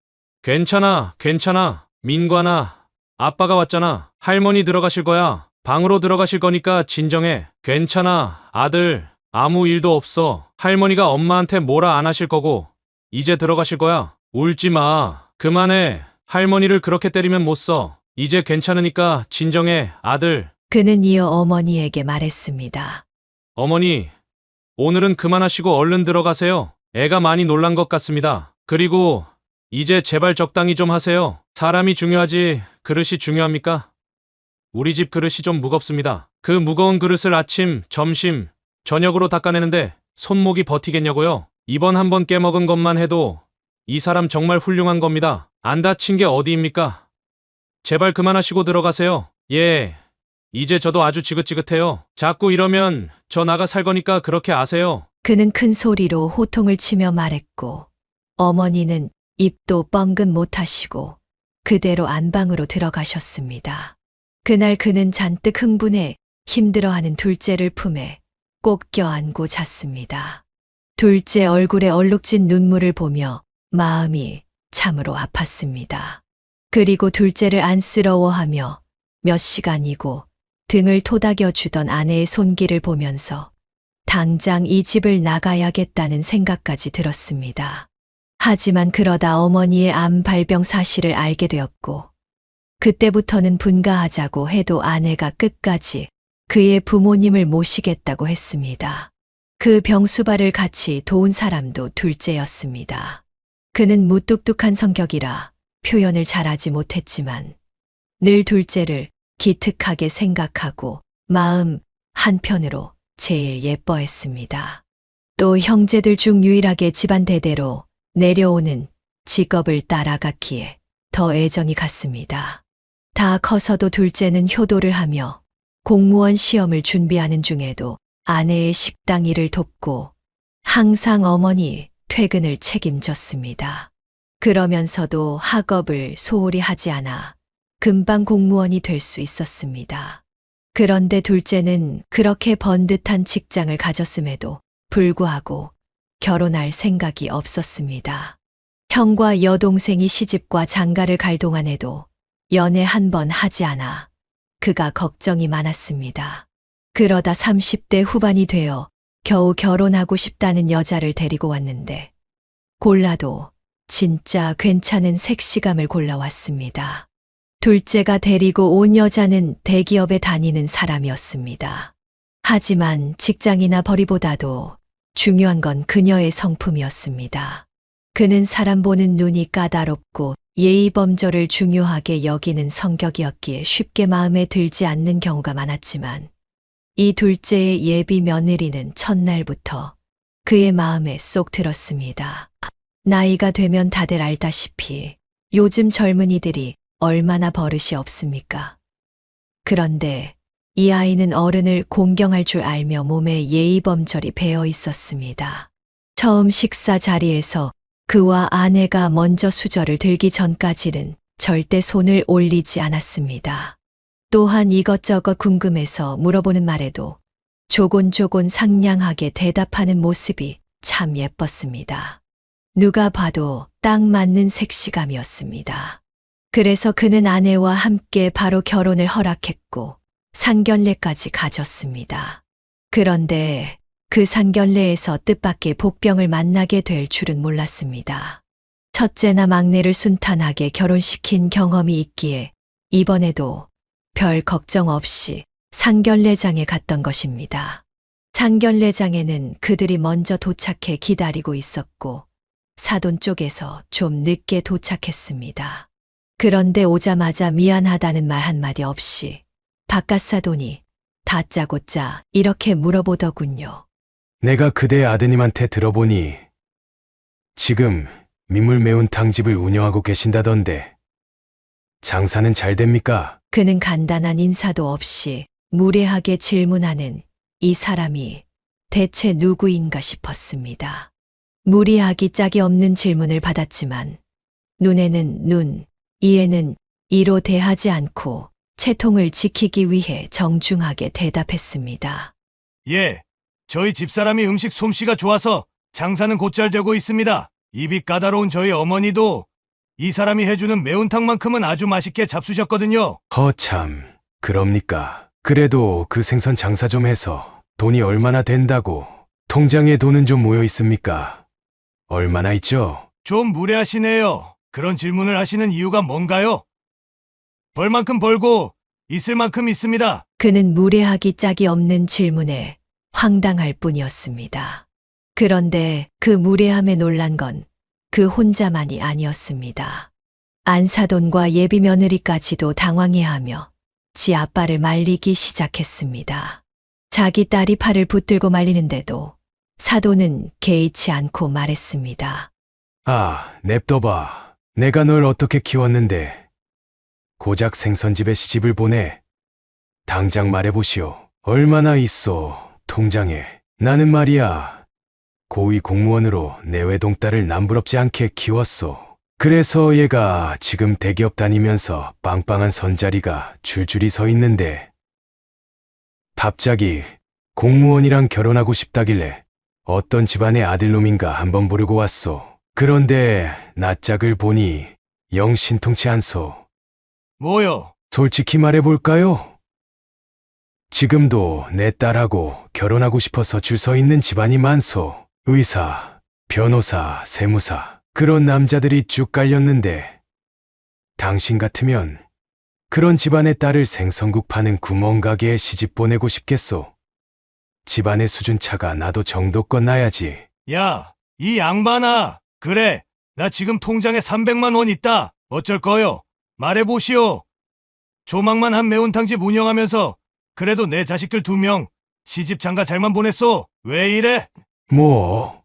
괜찮아, 괜찮아. 민관아, 아빠가 왔잖아. 할머니 들어가실 거야. 방으로 들어가실 거니까 진정해. 괜찮아, 아들. 아무 일도 없어. 할머니가 엄마한테 뭐라 안 하실 거고. 이제 들어가실 거야. 울지 마. 그만해. 할머니를 그렇게 때리면 못 써. 이제 괜찮으니까 진정해, 아들. 그는 이어 어머니에게 말했습니다. 어머니, 오늘은 그만하시고 얼른 들어가세요. 애가 많이 놀란 것 같습니다. 그리고 이제 제발 적당히 좀 하세요. 사람이 중요하지 그릇이 중요합니까? 우리 집 그릇이 좀 무겁습니다. 그 무거운 그릇을 아침, 점심, 저녁으로 닦아내는데 손목이 버티겠냐고요? 이번 한 번 깨먹은 것만 해도 이 사람 정말 훌륭한 겁니다. 안 다친 게 어디입니까? 제발 그만하시고 들어가세요. 예. 이제 저도 아주 지긋지긋해요. 자꾸 이러면 저 나가 살 거니까 그렇게 아세요. 그는 큰 소리로 호통을 치며 말했고 어머니는 입도 뻥긋 못하시고 그대로 안방으로 들어가셨습니다. 그날 그는 잔뜩 흥분해 힘들어하는 둘째를 품에 꼭 껴안고 잤습니다. 둘째 얼굴에 얼룩진 눈물을 보며 마음이 참으로 아팠습니다. 그리고 둘째를 안쓰러워하며 몇 시간이고 등을 토닥여 주던 아내의 손길을 보면서 당장 이 집을 나가야겠다는 생각까지 들었습니다. 하지만 그러다 어머니의 암 발병 사실을 알게 되었고 그때부터는 분가하자고 해도 아내가 끝까지 그의 부모님을 모시겠다고 했습니다. 그 병수발을 같이 도운 사람도 둘째였습니다. 그는 무뚝뚝한 성격이라 표현을 잘하지 못했지만 늘 둘째를 기특하게 생각하고 마음 한편으로 제일 예뻐했습니다. 또 형제들 중 유일하게 집안 대대로 내려오는 직업을 따라갔기에 더 애정이 갔습니다. 다 커서도 둘째는 효도를 하며 공무원 시험을 준비하는 중에도 아내의 식당 일을 돕고 항상 어머니 퇴근을 책임졌습니다. 그러면서도 학업을 소홀히 하지 않아 금방 공무원이 될 수 있었습니다. 그런데 둘째는 그렇게 번듯한 직장을 가졌음에도 불구하고 결혼할 생각이 없었습니다. 형과 여동생이 시집과 장가를 갈 동안에도 연애 한 번 하지 않아 그가 걱정이 많았습니다. 그러다 30대 후반이 되어 겨우 결혼하고 싶다는 여자를 데리고 왔는데 골라도 진짜 괜찮은 색시감을 골라왔습니다. 둘째가 데리고 온 여자는 대기업에 다니는 사람이었습니다. 하지만 직장이나 벌이보다도 중요한 건 그녀의 성품이었습니다. 그는 사람 보는 눈이 까다롭고 예의범절을 중요하게 여기는 성격이었기에 쉽게 마음에 들지 않는 경우가 많았지만 이 둘째의 예비 며느리는 첫날부터 그의 마음에 쏙 들었습니다. 나이가 되면 다들 알다시피 요즘 젊은이들이 얼마나 버릇이 없습니까? 그런데 이 아이는 어른을 공경할 줄 알며 몸에 예의범절이 배어 있었습니다. 처음 식사 자리에서 그와 아내가 먼저 수저를 들기 전까지는 절대 손을 올리지 않았습니다. 또한 이것저것 궁금해서 물어보는 말에도 조곤조곤 상냥하게 대답하는 모습이 참 예뻤습니다. 누가 봐도 딱 맞는 섹시감이었습니다. 그래서 그는 아내와 함께 바로 결혼을 허락했고 상견례까지 가졌습니다. 그런데 그 상견례에서 뜻밖의 복병을 만나게 될 줄은 몰랐습니다. 첫째나 막내를 순탄하게 결혼시킨 경험이 있기에 이번에도 별 걱정 없이 상견례장에 갔던 것입니다. 상견례장에는 그들이 먼저 도착해 기다리고 있었고 사돈 쪽에서 좀 늦게 도착했습니다. 그런데 오자마자 미안하다는 말 한마디 없이 바깥 사돈이 다짜고짜 이렇게 물어보더군요. 내가 그대 아드님한테 들어보니 지금 민물 매운탕집을 운영하고 계신다던데 장사는 잘 됩니까? 그는 간단한 인사도 없이 무례하게 질문하는 이 사람이 대체 누구인가 싶었습니다. 무리하기 짝이 없는 질문을 받았지만 눈에는 눈, 이에는 이로 대하지 않고 채통을 지키기 위해 정중하게 대답했습니다. 예, 저희 집사람이 음식 솜씨가 좋아서 장사는 곧잘 되고 있습니다. 입이 까다로운 저희 어머니도 이 사람이 해주는 매운탕만큼은 아주 맛있게 잡수셨거든요. 허참, 그럽니까? 그래도 그 생선 장사 좀 해서 돈이 얼마나 된다고 통장에 돈은 좀 모여 있습니까? 얼마나 있죠? 좀 무례하시네요. 그런 질문을 하시는 이유가 뭔가요? 벌 만큼 벌고 있을 만큼 있습니다. 그는 무례하기 짝이 없는 질문에 황당할 뿐이었습니다. 그런데 그 무례함에 놀란 건 그 혼자만이 아니었습니다. 안사돈과 예비 며느리까지도 당황해하며 지 아빠를 말리기 시작했습니다. 자기 딸이 팔을 붙들고 말리는데도 사돈은 개의치 않고 말했습니다. 아, 냅둬봐. 내가 널 어떻게 키웠는데 고작 생선집에 시집을 보내. 당장 말해보시오. 얼마나 있어, 통장에. 나는 말이야, 고위 공무원으로 내 외동딸을 남부럽지 않게 키웠소. 그래서 얘가 지금 대기업 다니면서 빵빵한 선자리가 줄줄이 서 있는데 갑자기 공무원이랑 결혼하고 싶다길래 어떤 집안의 아들놈인가 한번 보려고 왔소. 그런데 낯짝을 보니 영 신통치 않소. 뭐요? 솔직히 말해볼까요? 지금도 내 딸하고 결혼하고 싶어서 줄 서 있는 집안이 많소. 의사, 변호사, 세무사, 그런 남자들이 쭉 깔렸는데 당신 같으면 그런 집안의 딸을 생선국 파는 구멍가게에 시집 보내고 싶겠소. 집안의 수준차가 나도 정도껏 나야지. 야, 이 양반아. 그래, 나 지금 통장에 300만 원 있다. 어쩔 거요? 말해보시오. 조망만 한 매운탕집 운영하면서 그래도 내 자식들 2명 시집 장가 잘만 보냈소. 왜 이래? 뭐,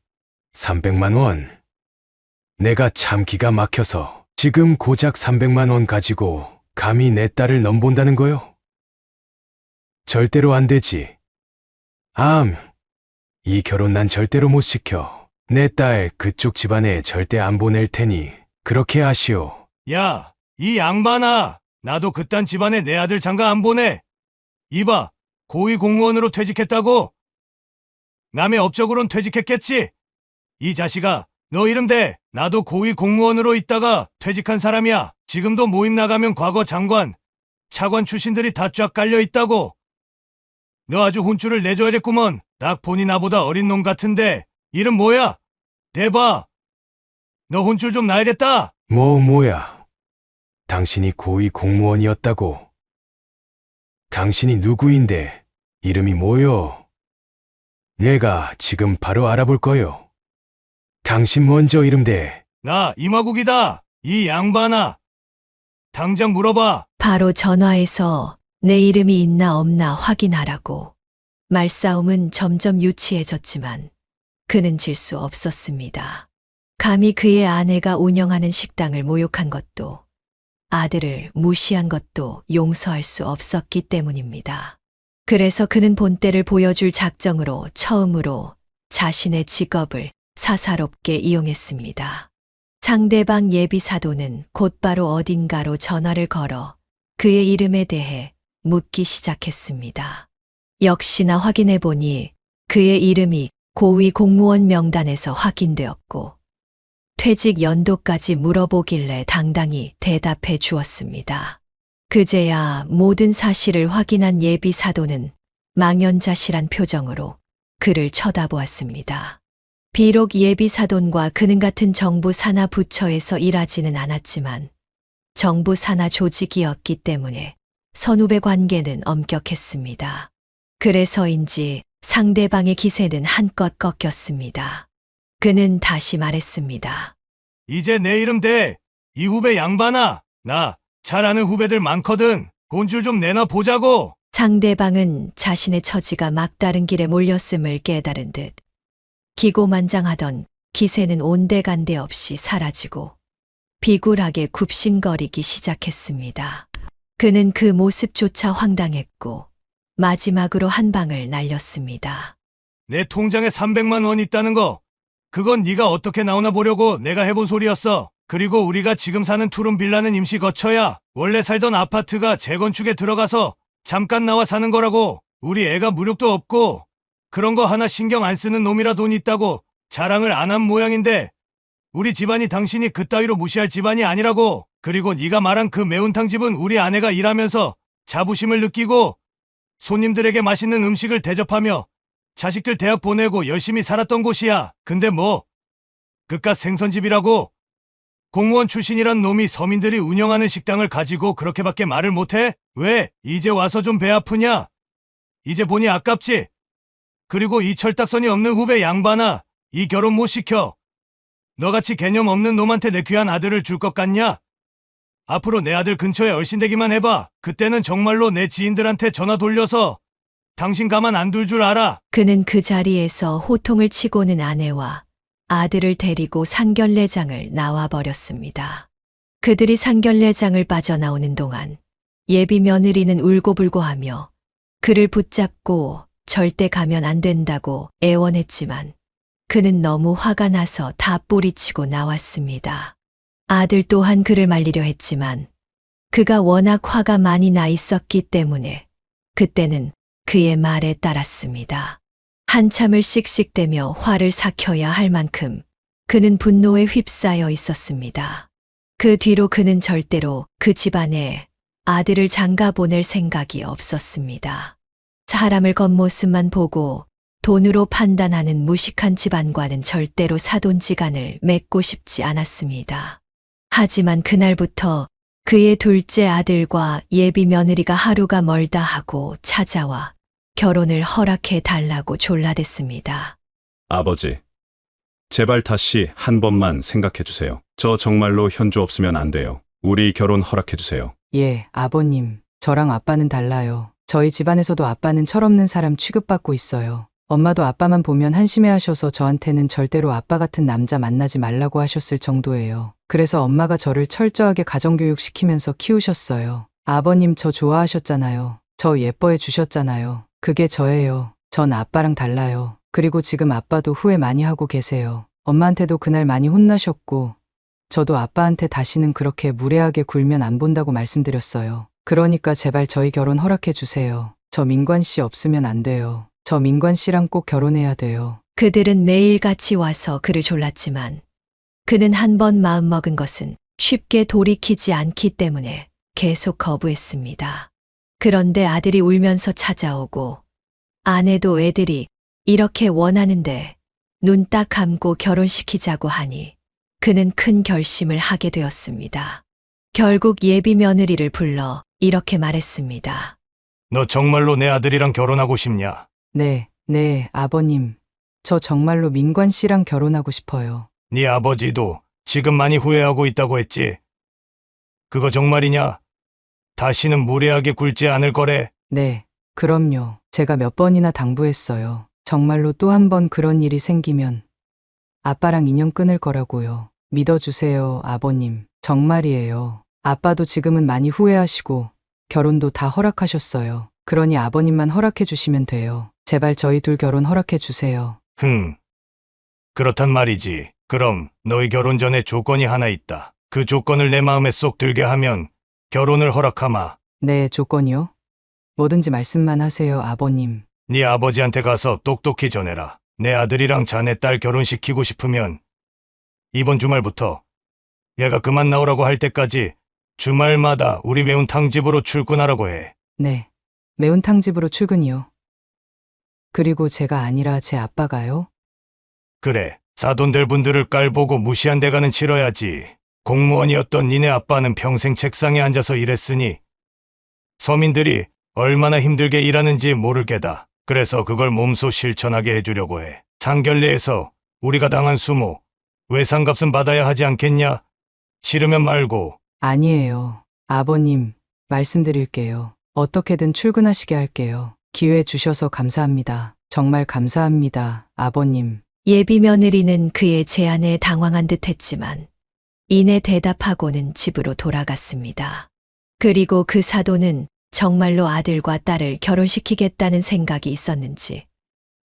300만 원. 내가 참 기가 막혀서 지금 고작 300만 원 가지고 감히 내 딸을 넘본다는 거요? 절대로 안 되지. 이 결혼 난 절대로 못 시켜. 내 딸 그쪽 집안에 절대 안 보낼 테니 그렇게 하시오. 야, 이 양반아. 나도 그딴 집안에 내 아들 장가 안 보내. 이봐, 고위 공무원으로 퇴직했다고? 남의 업적으론 퇴직했겠지? 이 자식아, 너 이름 대. 나도 고위 공무원으로 있다가 퇴직한 사람이야. 지금도 모임 나가면 과거 장관, 차관 출신들이 다 쫙 깔려 있다고. 너 아주 혼쭐을 내줘야겠구먼. 딱 보니 나보다 어린 놈 같은데 이름 뭐야? 대봐. 너 혼쭐 좀 나야겠다. 뭐야. 당신이 고위 공무원이었다고. 당신이 누구인데 이름이 뭐요? 내가 지금 바로 알아볼 거요. 당신 먼저 이름 대. 나 임화국이다. 이 양반아. 당장 물어봐. 바로 전화해서 내 이름이 있나 없나 확인하라고. 말싸움은 점점 유치해졌지만 그는 질 수 없었습니다. 감히 그의 아내가 운영하는 식당을 모욕한 것도 아들을 무시한 것도 용서할 수 없었기 때문입니다. 그래서 그는 본때를 보여줄 작정으로 처음으로 자신의 직업을 사사롭게 이용했습니다. 상대방 예비 사도는 곧바로 어딘가로 전화를 걸어 그의 이름에 대해 묻기 시작했습니다. 역시나 확인해 보니 그의 이름이 고위 공무원 명단에서 확인되었고 퇴직 연도까지 물어보길래 당당히 대답해 주었습니다. 그제야 모든 사실을 확인한 예비 사도는 망연자실한 표정으로 그를 쳐다보았습니다. 비록 예비 사돈과 그는 같은 정부 산하 부처에서 일하지는 않았지만 정부 산하 조직이었기 때문에 선후배 관계는 엄격했습니다. 그래서인지 상대방의 기세는 한껏 꺾였습니다. 그는 다시 말했습니다. 이제 내 이름 대. 이 후배 양반아. 나 잘 아는 후배들 많거든. 돈줄 좀 내놔 보자고. 상대방은 자신의 처지가 막다른 길에 몰렸음을 깨달은 듯 기고만장하던 기세는 온데간데 없이 사라지고 비굴하게 굽신거리기 시작했습니다. 그는 그 모습조차 황당했고 마지막으로 한 방을 날렸습니다. 내 통장에 300만 원 있다는 거. 그건 네가 어떻게 나오나 보려고 내가 해본 소리였어. 그리고 우리가 지금 사는 투룸 빌라는 임시 거처야. 원래 살던 아파트가 재건축에 들어가서 잠깐 나와 사는 거라고. 우리 애가 무력도 없고 그런 거 하나 신경 안 쓰는 놈이라 돈 있다고 자랑을 안 한 모양인데 우리 집안이 당신이 그따위로 무시할 집안이 아니라고. 그리고 네가 말한 그 매운탕 집은 우리 아내가 일하면서 자부심을 느끼고 손님들에게 맛있는 음식을 대접하며 자식들 대학 보내고 열심히 살았던 곳이야. 근데 뭐 그깟 생선집이라고 공무원 출신이란 놈이 서민들이 운영하는 식당을 가지고 그렇게밖에 말을 못해? 왜 이제 와서 좀 배 아프냐? 이제 보니 아깝지? 그리고 이 철딱선이 없는 후배 양반아, 이 결혼 못 시켜. 너같이 개념 없는 놈한테 내 귀한 아들을 줄 것 같냐? 앞으로 내 아들 근처에 얼씬대기만 해봐. 그때는 정말로 내 지인들한테 전화 돌려서 당신 가만 안 둘 줄 알아. 그는 그 자리에서 호통을 치고는 아내와 아들을 데리고 상견례장을 나와버렸습니다. 그들이 상견례장을 빠져나오는 동안 예비 며느리는 울고불고하며 그를 붙잡고 절대 가면 안 된다고 애원했지만 그는 너무 화가 나서 다 뿌리치고 나왔습니다. 아들 또한 그를 말리려 했지만 그가 워낙 화가 많이 나 있었기 때문에 그때는 그의 말에 따랐습니다. 한참을 씩씩대며 화를 삭혀야 할 만큼 그는 분노에 휩싸여 있었습니다. 그 뒤로 그는 절대로 그 집안에 아들을 장가 보낼 생각이 없었습니다. 사람을 겉모습만 보고 돈으로 판단하는 무식한 집안과는 절대로 사돈지간을 맺고 싶지 않았습니다. 하지만 그날부터 그의 둘째 아들과 예비 며느리가 하루가 멀다 하고 찾아와 결혼을 허락해 달라고 졸라댔습니다. 아버지, 제발 다시 한 번만 생각해 주세요. 저 정말로 현주 없으면 안 돼요. 우리 결혼 허락해 주세요. 예, 아버님. 저랑 아빠는 달라요. 저희 집안에서도 아빠는 철없는 사람 취급받고 있어요. 엄마도 아빠만 보면 한심해하셔서 저한테는 절대로 아빠 같은 남자 만나지 말라고 하셨을 정도예요. 그래서 엄마가 저를 철저하게 가정교육 시키면서 키우셨어요. 아버님 저 좋아하셨잖아요. 저 예뻐해 주셨잖아요. 그게 저예요. 전 아빠랑 달라요. 그리고 지금 아빠도 후회 많이 하고 계세요. 엄마한테도 그날 많이 혼나셨고 저도 아빠한테 다시는 그렇게 무례하게 굴면 안 본다고 말씀드렸어요. 그러니까 제발 저희 결혼 허락해 주세요. 저 민관 씨 없으면 안 돼요. 저 민관 씨랑 꼭 결혼해야 돼요. 그들은 매일같이 와서 그를 졸랐지만 그는 한 번 마음먹은 것은 쉽게 돌이키지 않기 때문에 계속 거부했습니다. 그런데 아들이 울면서 찾아오고 아내도 애들이 이렇게 원하는데 눈 딱 감고 결혼시키자고 하니 그는 큰 결심을 하게 되었습니다. 결국 예비 며느리를 불러 이렇게 말했습니다. 너 정말로 내 아들이랑 결혼하고 싶냐? 네, 아버님. 저 정말로 민관 씨랑 결혼하고 싶어요. 네 아버지도 지금 많이 후회하고 있다고 했지. 그거 정말이냐? 다시는 무례하게 굴지 않을 거래. 네, 그럼요. 제가 몇 번이나 당부했어요. 정말로 또 한 번 그런 일이 생기면 아빠랑 인연 끊을 거라고요. 믿어주세요, 아버님. 정말이에요. 아빠도 지금은 많이 후회하시고 결혼도 다 허락하셨어요. 그러니 아버님만 허락해 주시면 돼요. 제발 저희 둘 결혼 허락해 주세요. 그렇단 말이지. 그럼 너희 결혼 전에 조건이 하나 있다. 그 조건을 내 마음에 쏙 들게 하면 결혼을 허락하마. 네, 조건이요? 뭐든지 말씀만 하세요, 아버님. 네 아버지한테 가서 똑똑히 전해라. 내 아들이랑 자네 딸 결혼시키고 싶으면 이번 주말부터 얘가 그만 나오라고 할 때까지 주말마다 우리 매운탕 집으로 출근하라고 해. 네. 매운탕 집으로 출근이요. 그리고 제가 아니라 제 아빠가요? 그래, 사돈 될 분들을 깔보고 무시한 대가는 치러야지. 공무원이었던 니네 아빠는 평생 책상에 앉아서 일했으니 서민들이 얼마나 힘들게 일하는지 모를 게다. 그래서 그걸 몸소 실천하게 해주려고 해. 상견례에서 우리가 당한 수모, 외상값은 받아야 하지 않겠냐? 싫으면 말고. 아니에요. 아버님, 말씀드릴게요. 어떻게든 출근하시게 할게요. 기회 주셔서 감사합니다. 정말 감사합니다, 아버님. 예비 며느리는 그의 제안에 당황한 듯 했지만 이내 대답하고는 집으로 돌아갔습니다. 그리고 그 사돈은 정말로 아들과 딸을 결혼시키겠다는 생각이 있었는지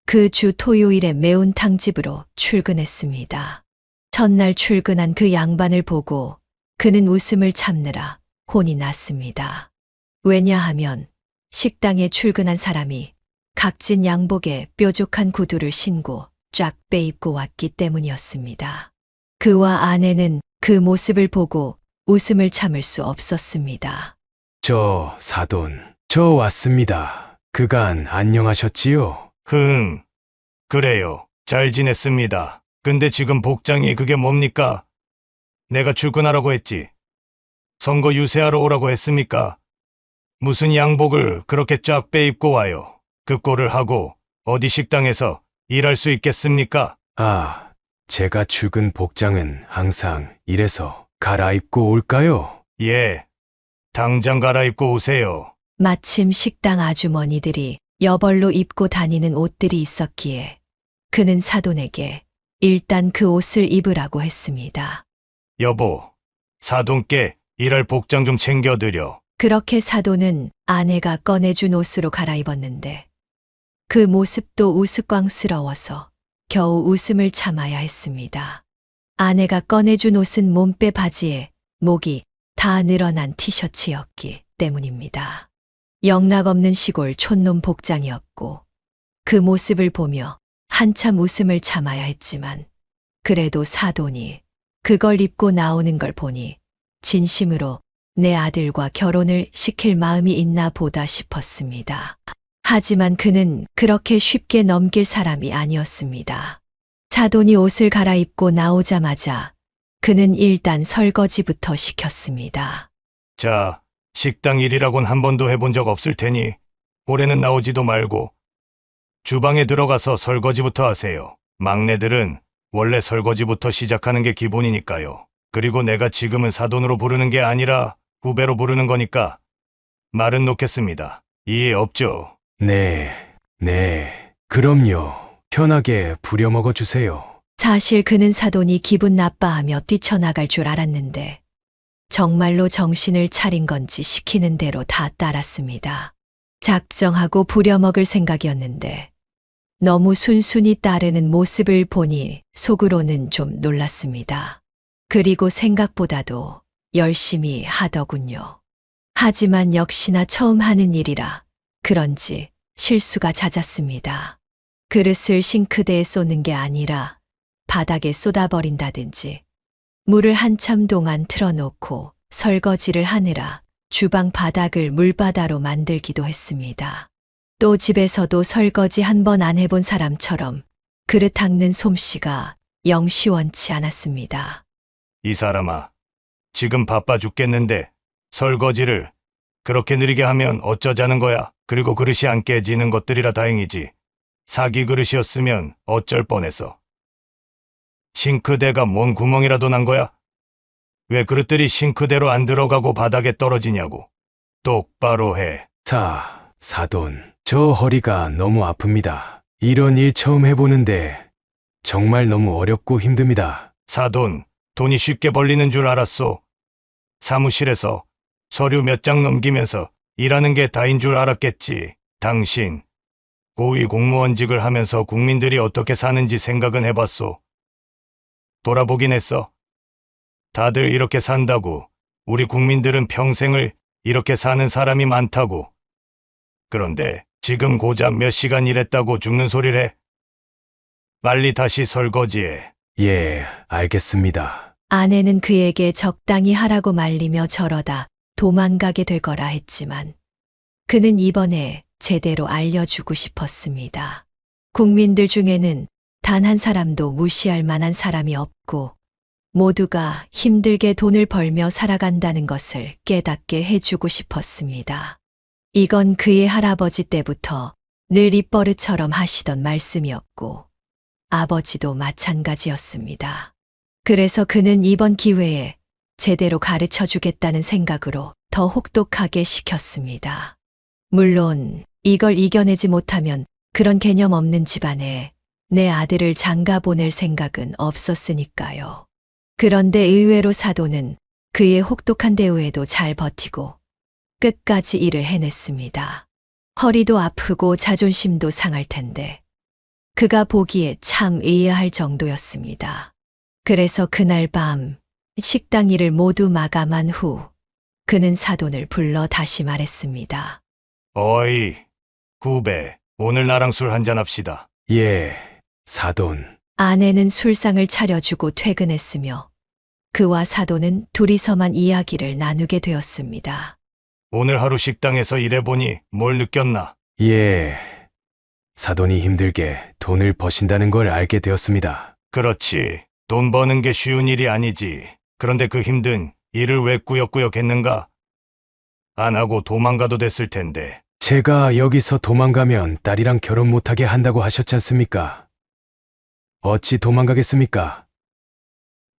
그 주 토요일에 매운탕 집으로 출근했습니다. 첫날 출근한 그 양반을 보고 그는 웃음을 참느라 혼이 났습니다. 왜냐하면 식당에 출근한 사람이 각진 양복에 뾰족한 구두를 신고 쫙 빼입고 왔기 때문이었습니다. 그와 아내는 그 모습을 보고 웃음을 참을 수 없었습니다. 저 사돈, 저 왔습니다. 그간 안녕하셨지요? 그래요. 잘 지냈습니다. 근데 지금 복장이 그게 뭡니까? 내가 출근하라고 했지. 선거 유세하러 오라고 했습니까? 무슨 양복을 그렇게 쫙 빼입고 와요. 그 꼴을 하고 어디 식당에서 일할 수 있겠습니까? 아, 제가 출근 복장은 항상 이래서 갈아입고 올까요? 예. 당장 갈아입고 오세요. 마침 식당 아주머니들이 여벌로 입고 다니는 옷들이 있었기에 그는 사돈에게 일단 그 옷을 입으라고 했습니다. 여보, 사돈께 일할 복장 좀 챙겨드려. 그렇게 사돈은 아내가 꺼내준 옷으로 갈아입었는데 그 모습도 우스꽝스러워서 겨우 웃음을 참아야 했습니다. 아내가 꺼내준 옷은 몸빼 바지에 목이 다 늘어난 티셔츠였기 때문입니다. 영락없는 시골 촌놈 복장이었고 그 모습을 보며 한참 웃음을 참아야 했지만 그래도 사돈이 그걸 입고 나오는 걸 보니 진심으로 내 아들과 결혼을 시킬 마음이 있나 보다 싶었습니다. 하지만 그는 그렇게 쉽게 넘길 사람이 아니었습니다. 사돈이 옷을 갈아입고 나오자마자 그는 일단 설거지부터 시켰습니다. 자, 식당 일이라곤 한 번도 해본 적 없을 테니 올해는 나오지도 말고 주방에 들어가서 설거지부터 하세요. 막내들은 원래 설거지부터 시작하는 게 기본이니까요. 그리고 내가 지금은 사돈으로 부르는 게 아니라 후배로 부르는 거니까 말은 놓겠습니다. 이해 없죠? 네, 그럼요. 편하게 부려먹어 주세요. 사실 그는 사돈이 기분 나빠하며 뛰쳐나갈 줄 알았는데 정말로 정신을 차린 건지 시키는 대로 다 따랐습니다. 작정하고 부려먹을 생각이었는데 너무 순순히 따르는 모습을 보니 속으로는 좀 놀랐습니다. 그리고 생각보다도 열심히 하더군요. 하지만 역시나 처음 하는 일이라 그런지 실수가 잦았습니다. 그릇을 싱크대에 쏟는 게 아니라 바닥에 쏟아버린다든지 물을 한참 동안 틀어놓고 설거지를 하느라 주방 바닥을 물바다로 만들기도 했습니다. 또 집에서도 설거지 한 번 안 해본 사람처럼 그릇 닦는 솜씨가 영 시원치 않았습니다. 이 사람아, 지금 바빠 죽겠는데 설거지를 그렇게 느리게 하면 어쩌자는 거야. 그리고 그릇이 안 깨지는 것들이라 다행이지. 사기 그릇이었으면 어쩔 뻔했어. 싱크대가 뭔 구멍이라도 난 거야? 왜 그릇들이 싱크대로 안 들어가고 바닥에 떨어지냐고. 똑바로 해. 사돈, 저 허리가 너무 아픕니다. 이런 일 처음 해보는데 정말 너무 어렵고 힘듭니다. 사돈, 돈이 쉽게 벌리는 줄 알았소. 사무실에서 서류 몇 장 넘기면서 일하는 게 다인 줄 알았겠지. 당신, 고위 공무원직을 하면서 국민들이 어떻게 사는지 생각은 해봤소. 돌아보긴 했어. 다들 이렇게 산다고. 우리 국민들은 평생을 이렇게 사는 사람이 많다고. 그런데 지금 고작 몇 시간 일했다고 죽는 소리를 해? 빨리 다시 설거지해. 예, 알겠습니다. 아내는 그에게 적당히 하라고 말리며 저러다 도망가게 될 거라 했지만 그는 이번에 제대로 알려주고 싶었습니다. 국민들 중에는 단 한 사람도 무시할 만한 사람이 없고 모두가 힘들게 돈을 벌며 살아간다는 것을 깨닫게 해주고 싶었습니다. 이건 그의 할아버지 때부터 늘 입버릇처럼 하시던 말씀이었고 아버지도 마찬가지였습니다. 그래서 그는 이번 기회에 제대로 가르쳐 주겠다는 생각으로 더 혹독하게 시켰습니다. 물론 이걸 이겨내지 못하면 그런 개념 없는 집안에 내 아들을 장가 보낼 생각은 없었으니까요. 그런데 의외로 사돈은 그의 혹독한 대우에도 잘 버티고 끝까지 일을 해냈습니다. 허리도 아프고 자존심도 상할 텐데 그가 보기에 참 의아할 정도였습니다. 그래서 그날 밤 식당 일을 모두 마감한 후 그는 사돈을 불러 다시 말했습니다. 어이, 구배, 오늘 나랑 술 한잔 합시다. 예, 사돈. 아내는 술상을 차려주고 퇴근했으며 그와 사돈은 둘이서만 이야기를 나누게 되었습니다. 오늘 하루 식당에서 일해보니 뭘 느꼈나? 예, 사돈이 힘들게 돈을 버신다는 걸 알게 되었습니다. 그렇지. 돈 버는 게 쉬운 일이 아니지. 그런데 그 힘든 일을 왜 꾸역꾸역 했는가? 안 하고 도망가도 됐을 텐데. 제가 여기서 도망가면 딸이랑 결혼 못하게 한다고 하셨지 않습니까? 어찌 도망가겠습니까?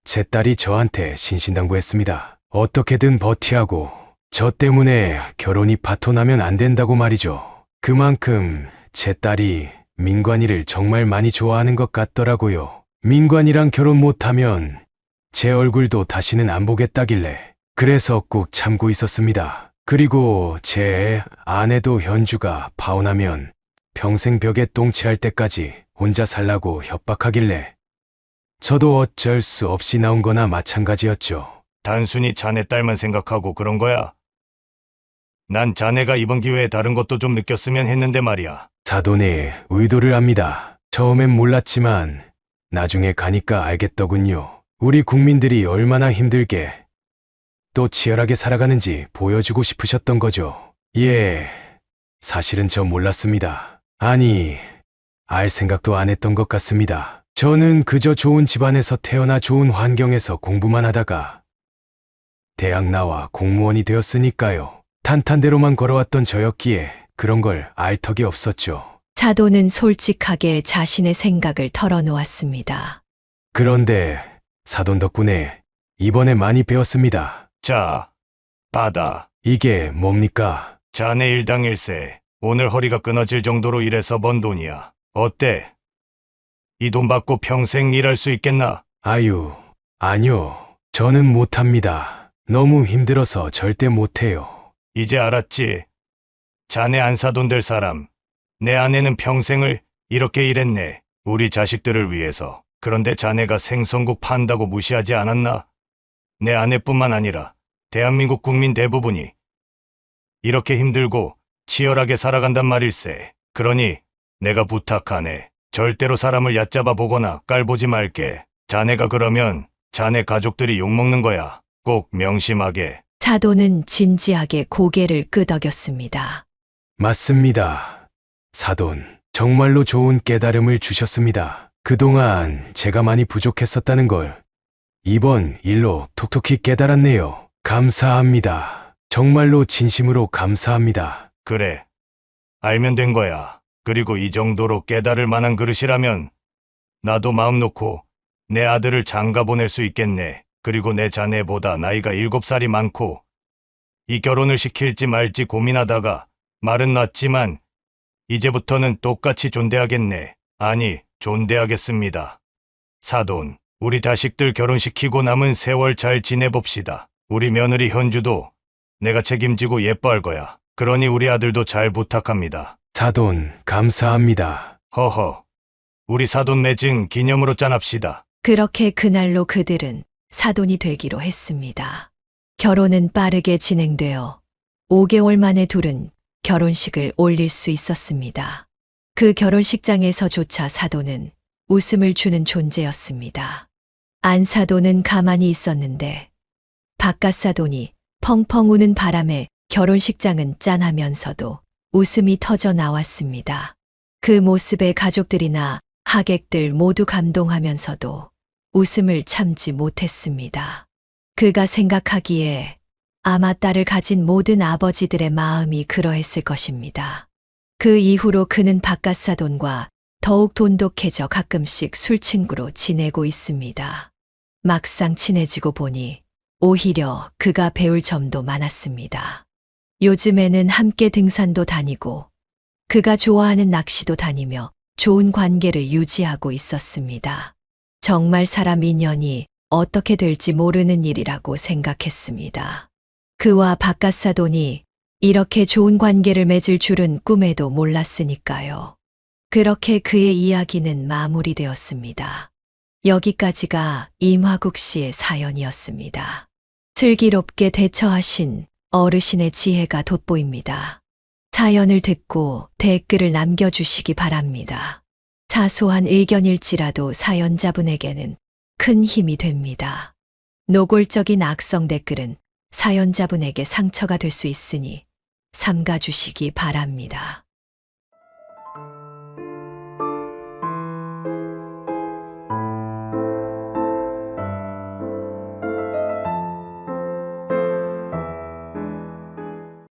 제 딸이 저한테 신신당부했습니다. 어떻게든 버티라고. 저 때문에 결혼이 파토나면 안 된다고 말이죠. 그만큼 제 딸이 민관이를 정말 많이 좋아하는 것 같더라고요. 민관이랑 결혼 못하면 제 얼굴도 다시는 안 보겠다길래 그래서 꾹 참고 있었습니다. 그리고 제 아내도 현주가 파혼하면 평생 벽에 똥치할 때까지 혼자 살라고 협박하길래 저도 어쩔 수 없이 나온 거나 마찬가지였죠. 단순히 자네 딸만 생각하고 그런 거야? 난 자네가 이번 기회에 다른 것도 좀 느꼈으면 했는데 말이야. 사돈의 의도를 압니다. 처음엔 몰랐지만 나중에 가니까 알겠더군요. 우리 국민들이 얼마나 힘들게 또 치열하게 살아가는지 보여주고 싶으셨던 거죠. 예, 사실은 저 몰랐습니다. 아니, 알 생각도 안 했던 것 같습니다. 저는 그저 좋은 집안에서 태어나 좋은 환경에서 공부만 하다가 대학 나와 공무원이 되었으니까요. 탄탄대로만 걸어왔던 저였기에 그런 걸 알 턱이 없었죠. 사돈은 솔직하게 자신의 생각을 털어놓았습니다. 그런데 사돈 덕분에 이번에 많이 배웠습니다. 자, 받아. 이게 뭡니까? 자네 일당일세. 오늘 허리가 끊어질 정도로 일해서 번 돈이야. 어때? 이 돈 받고 평생 일할 수 있겠나? 아유, 아니요. 저는 못합니다. 너무 힘들어서 절대 못해요. 이제 알았지? 자네 안 사돈 될 사람. 내 아내는 평생을 이렇게 일했네. 우리 자식들을 위해서. 그런데 자네가 생선국 판다고 무시하지 않았나? 내 아내뿐만 아니라 대한민국 국민 대부분이 이렇게 힘들고 치열하게 살아간단 말일세. 그러니 내가 부탁하네. 절대로 사람을 얕잡아 보거나 깔보지 말게. 자네가 그러면 자네 가족들이 욕먹는 거야. 꼭 명심하게. 사돈은 진지하게 고개를 끄덕였습니다. 맞습니다. 사돈, 정말로 좋은 깨달음을 주셨습니다. 그동안 제가 많이 부족했었다는 걸 이번 일로 톡톡히 깨달았네요. 감사합니다. 정말로 진심으로 감사합니다. 그래. 알면 된 거야. 그리고 이 정도로 깨달을 만한 그릇이라면 나도 마음 놓고 내 아들을 장가 보낼 수 있겠네. 그리고 내 자네보다 나이가 7살이 많고 이 결혼을 시킬지 말지 고민하다가 말은 놨지만 이제부터는 똑같이 존대하겠네. 아니, 존대하겠습니다. 사돈, 우리 자식들 결혼시키고 남은 세월 잘 지내봅시다. 우리 며느리 현주도 내가 책임지고 예뻐할 거야. 그러니 우리 아들도 잘 부탁합니다. 사돈, 감사합니다. 허허, 우리 사돈 맺은 기념으로 짠합시다. 그렇게 그날로 그들은 사돈이 되기로 했습니다. 결혼은 빠르게 진행되어 5개월 만에 둘은 결혼식을 올릴 수 있었습니다. 그 결혼식장에서조차 사돈은 웃음을 주는 존재였습니다. 안 사돈은 가만히 있었는데 바깥 사돈이 펑펑 우는 바람에 결혼식장은 짠하면서도 웃음이 터져 나왔습니다. 그 모습에 가족들이나 하객들 모두 감동하면서도 웃음을 참지 못했습니다. 그가 생각하기에 아마 딸을 가진 모든 아버지들의 마음이 그러했을 것입니다. 그 이후로 그는 바깥 사돈과 더욱 돈독해져 가끔씩 술친구로 지내고 있습니다. 막상 친해지고 보니 오히려 그가 배울 점도 많았습니다. 요즘에는 함께 등산도 다니고 그가 좋아하는 낚시도 다니며 좋은 관계를 유지하고 있었습니다. 정말 사람 인연이 어떻게 될지 모르는 일이라고 생각했습니다. 그와 바깥 사돈이 이렇게 좋은 관계를 맺을 줄은 꿈에도 몰랐으니까요. 그렇게 그의 이야기는 마무리되었습니다. 여기까지가 임화국 씨의 사연이었습니다. 슬기롭게 대처하신 어르신의 지혜가 돋보입니다. 사연을 듣고 댓글을 남겨주시기 바랍니다. 사소한 의견일지라도 사연자분에게는 큰 힘이 됩니다. 노골적인 악성 댓글은 사연자분에게 상처가 될 수 있으니 삼가주시기 바랍니다.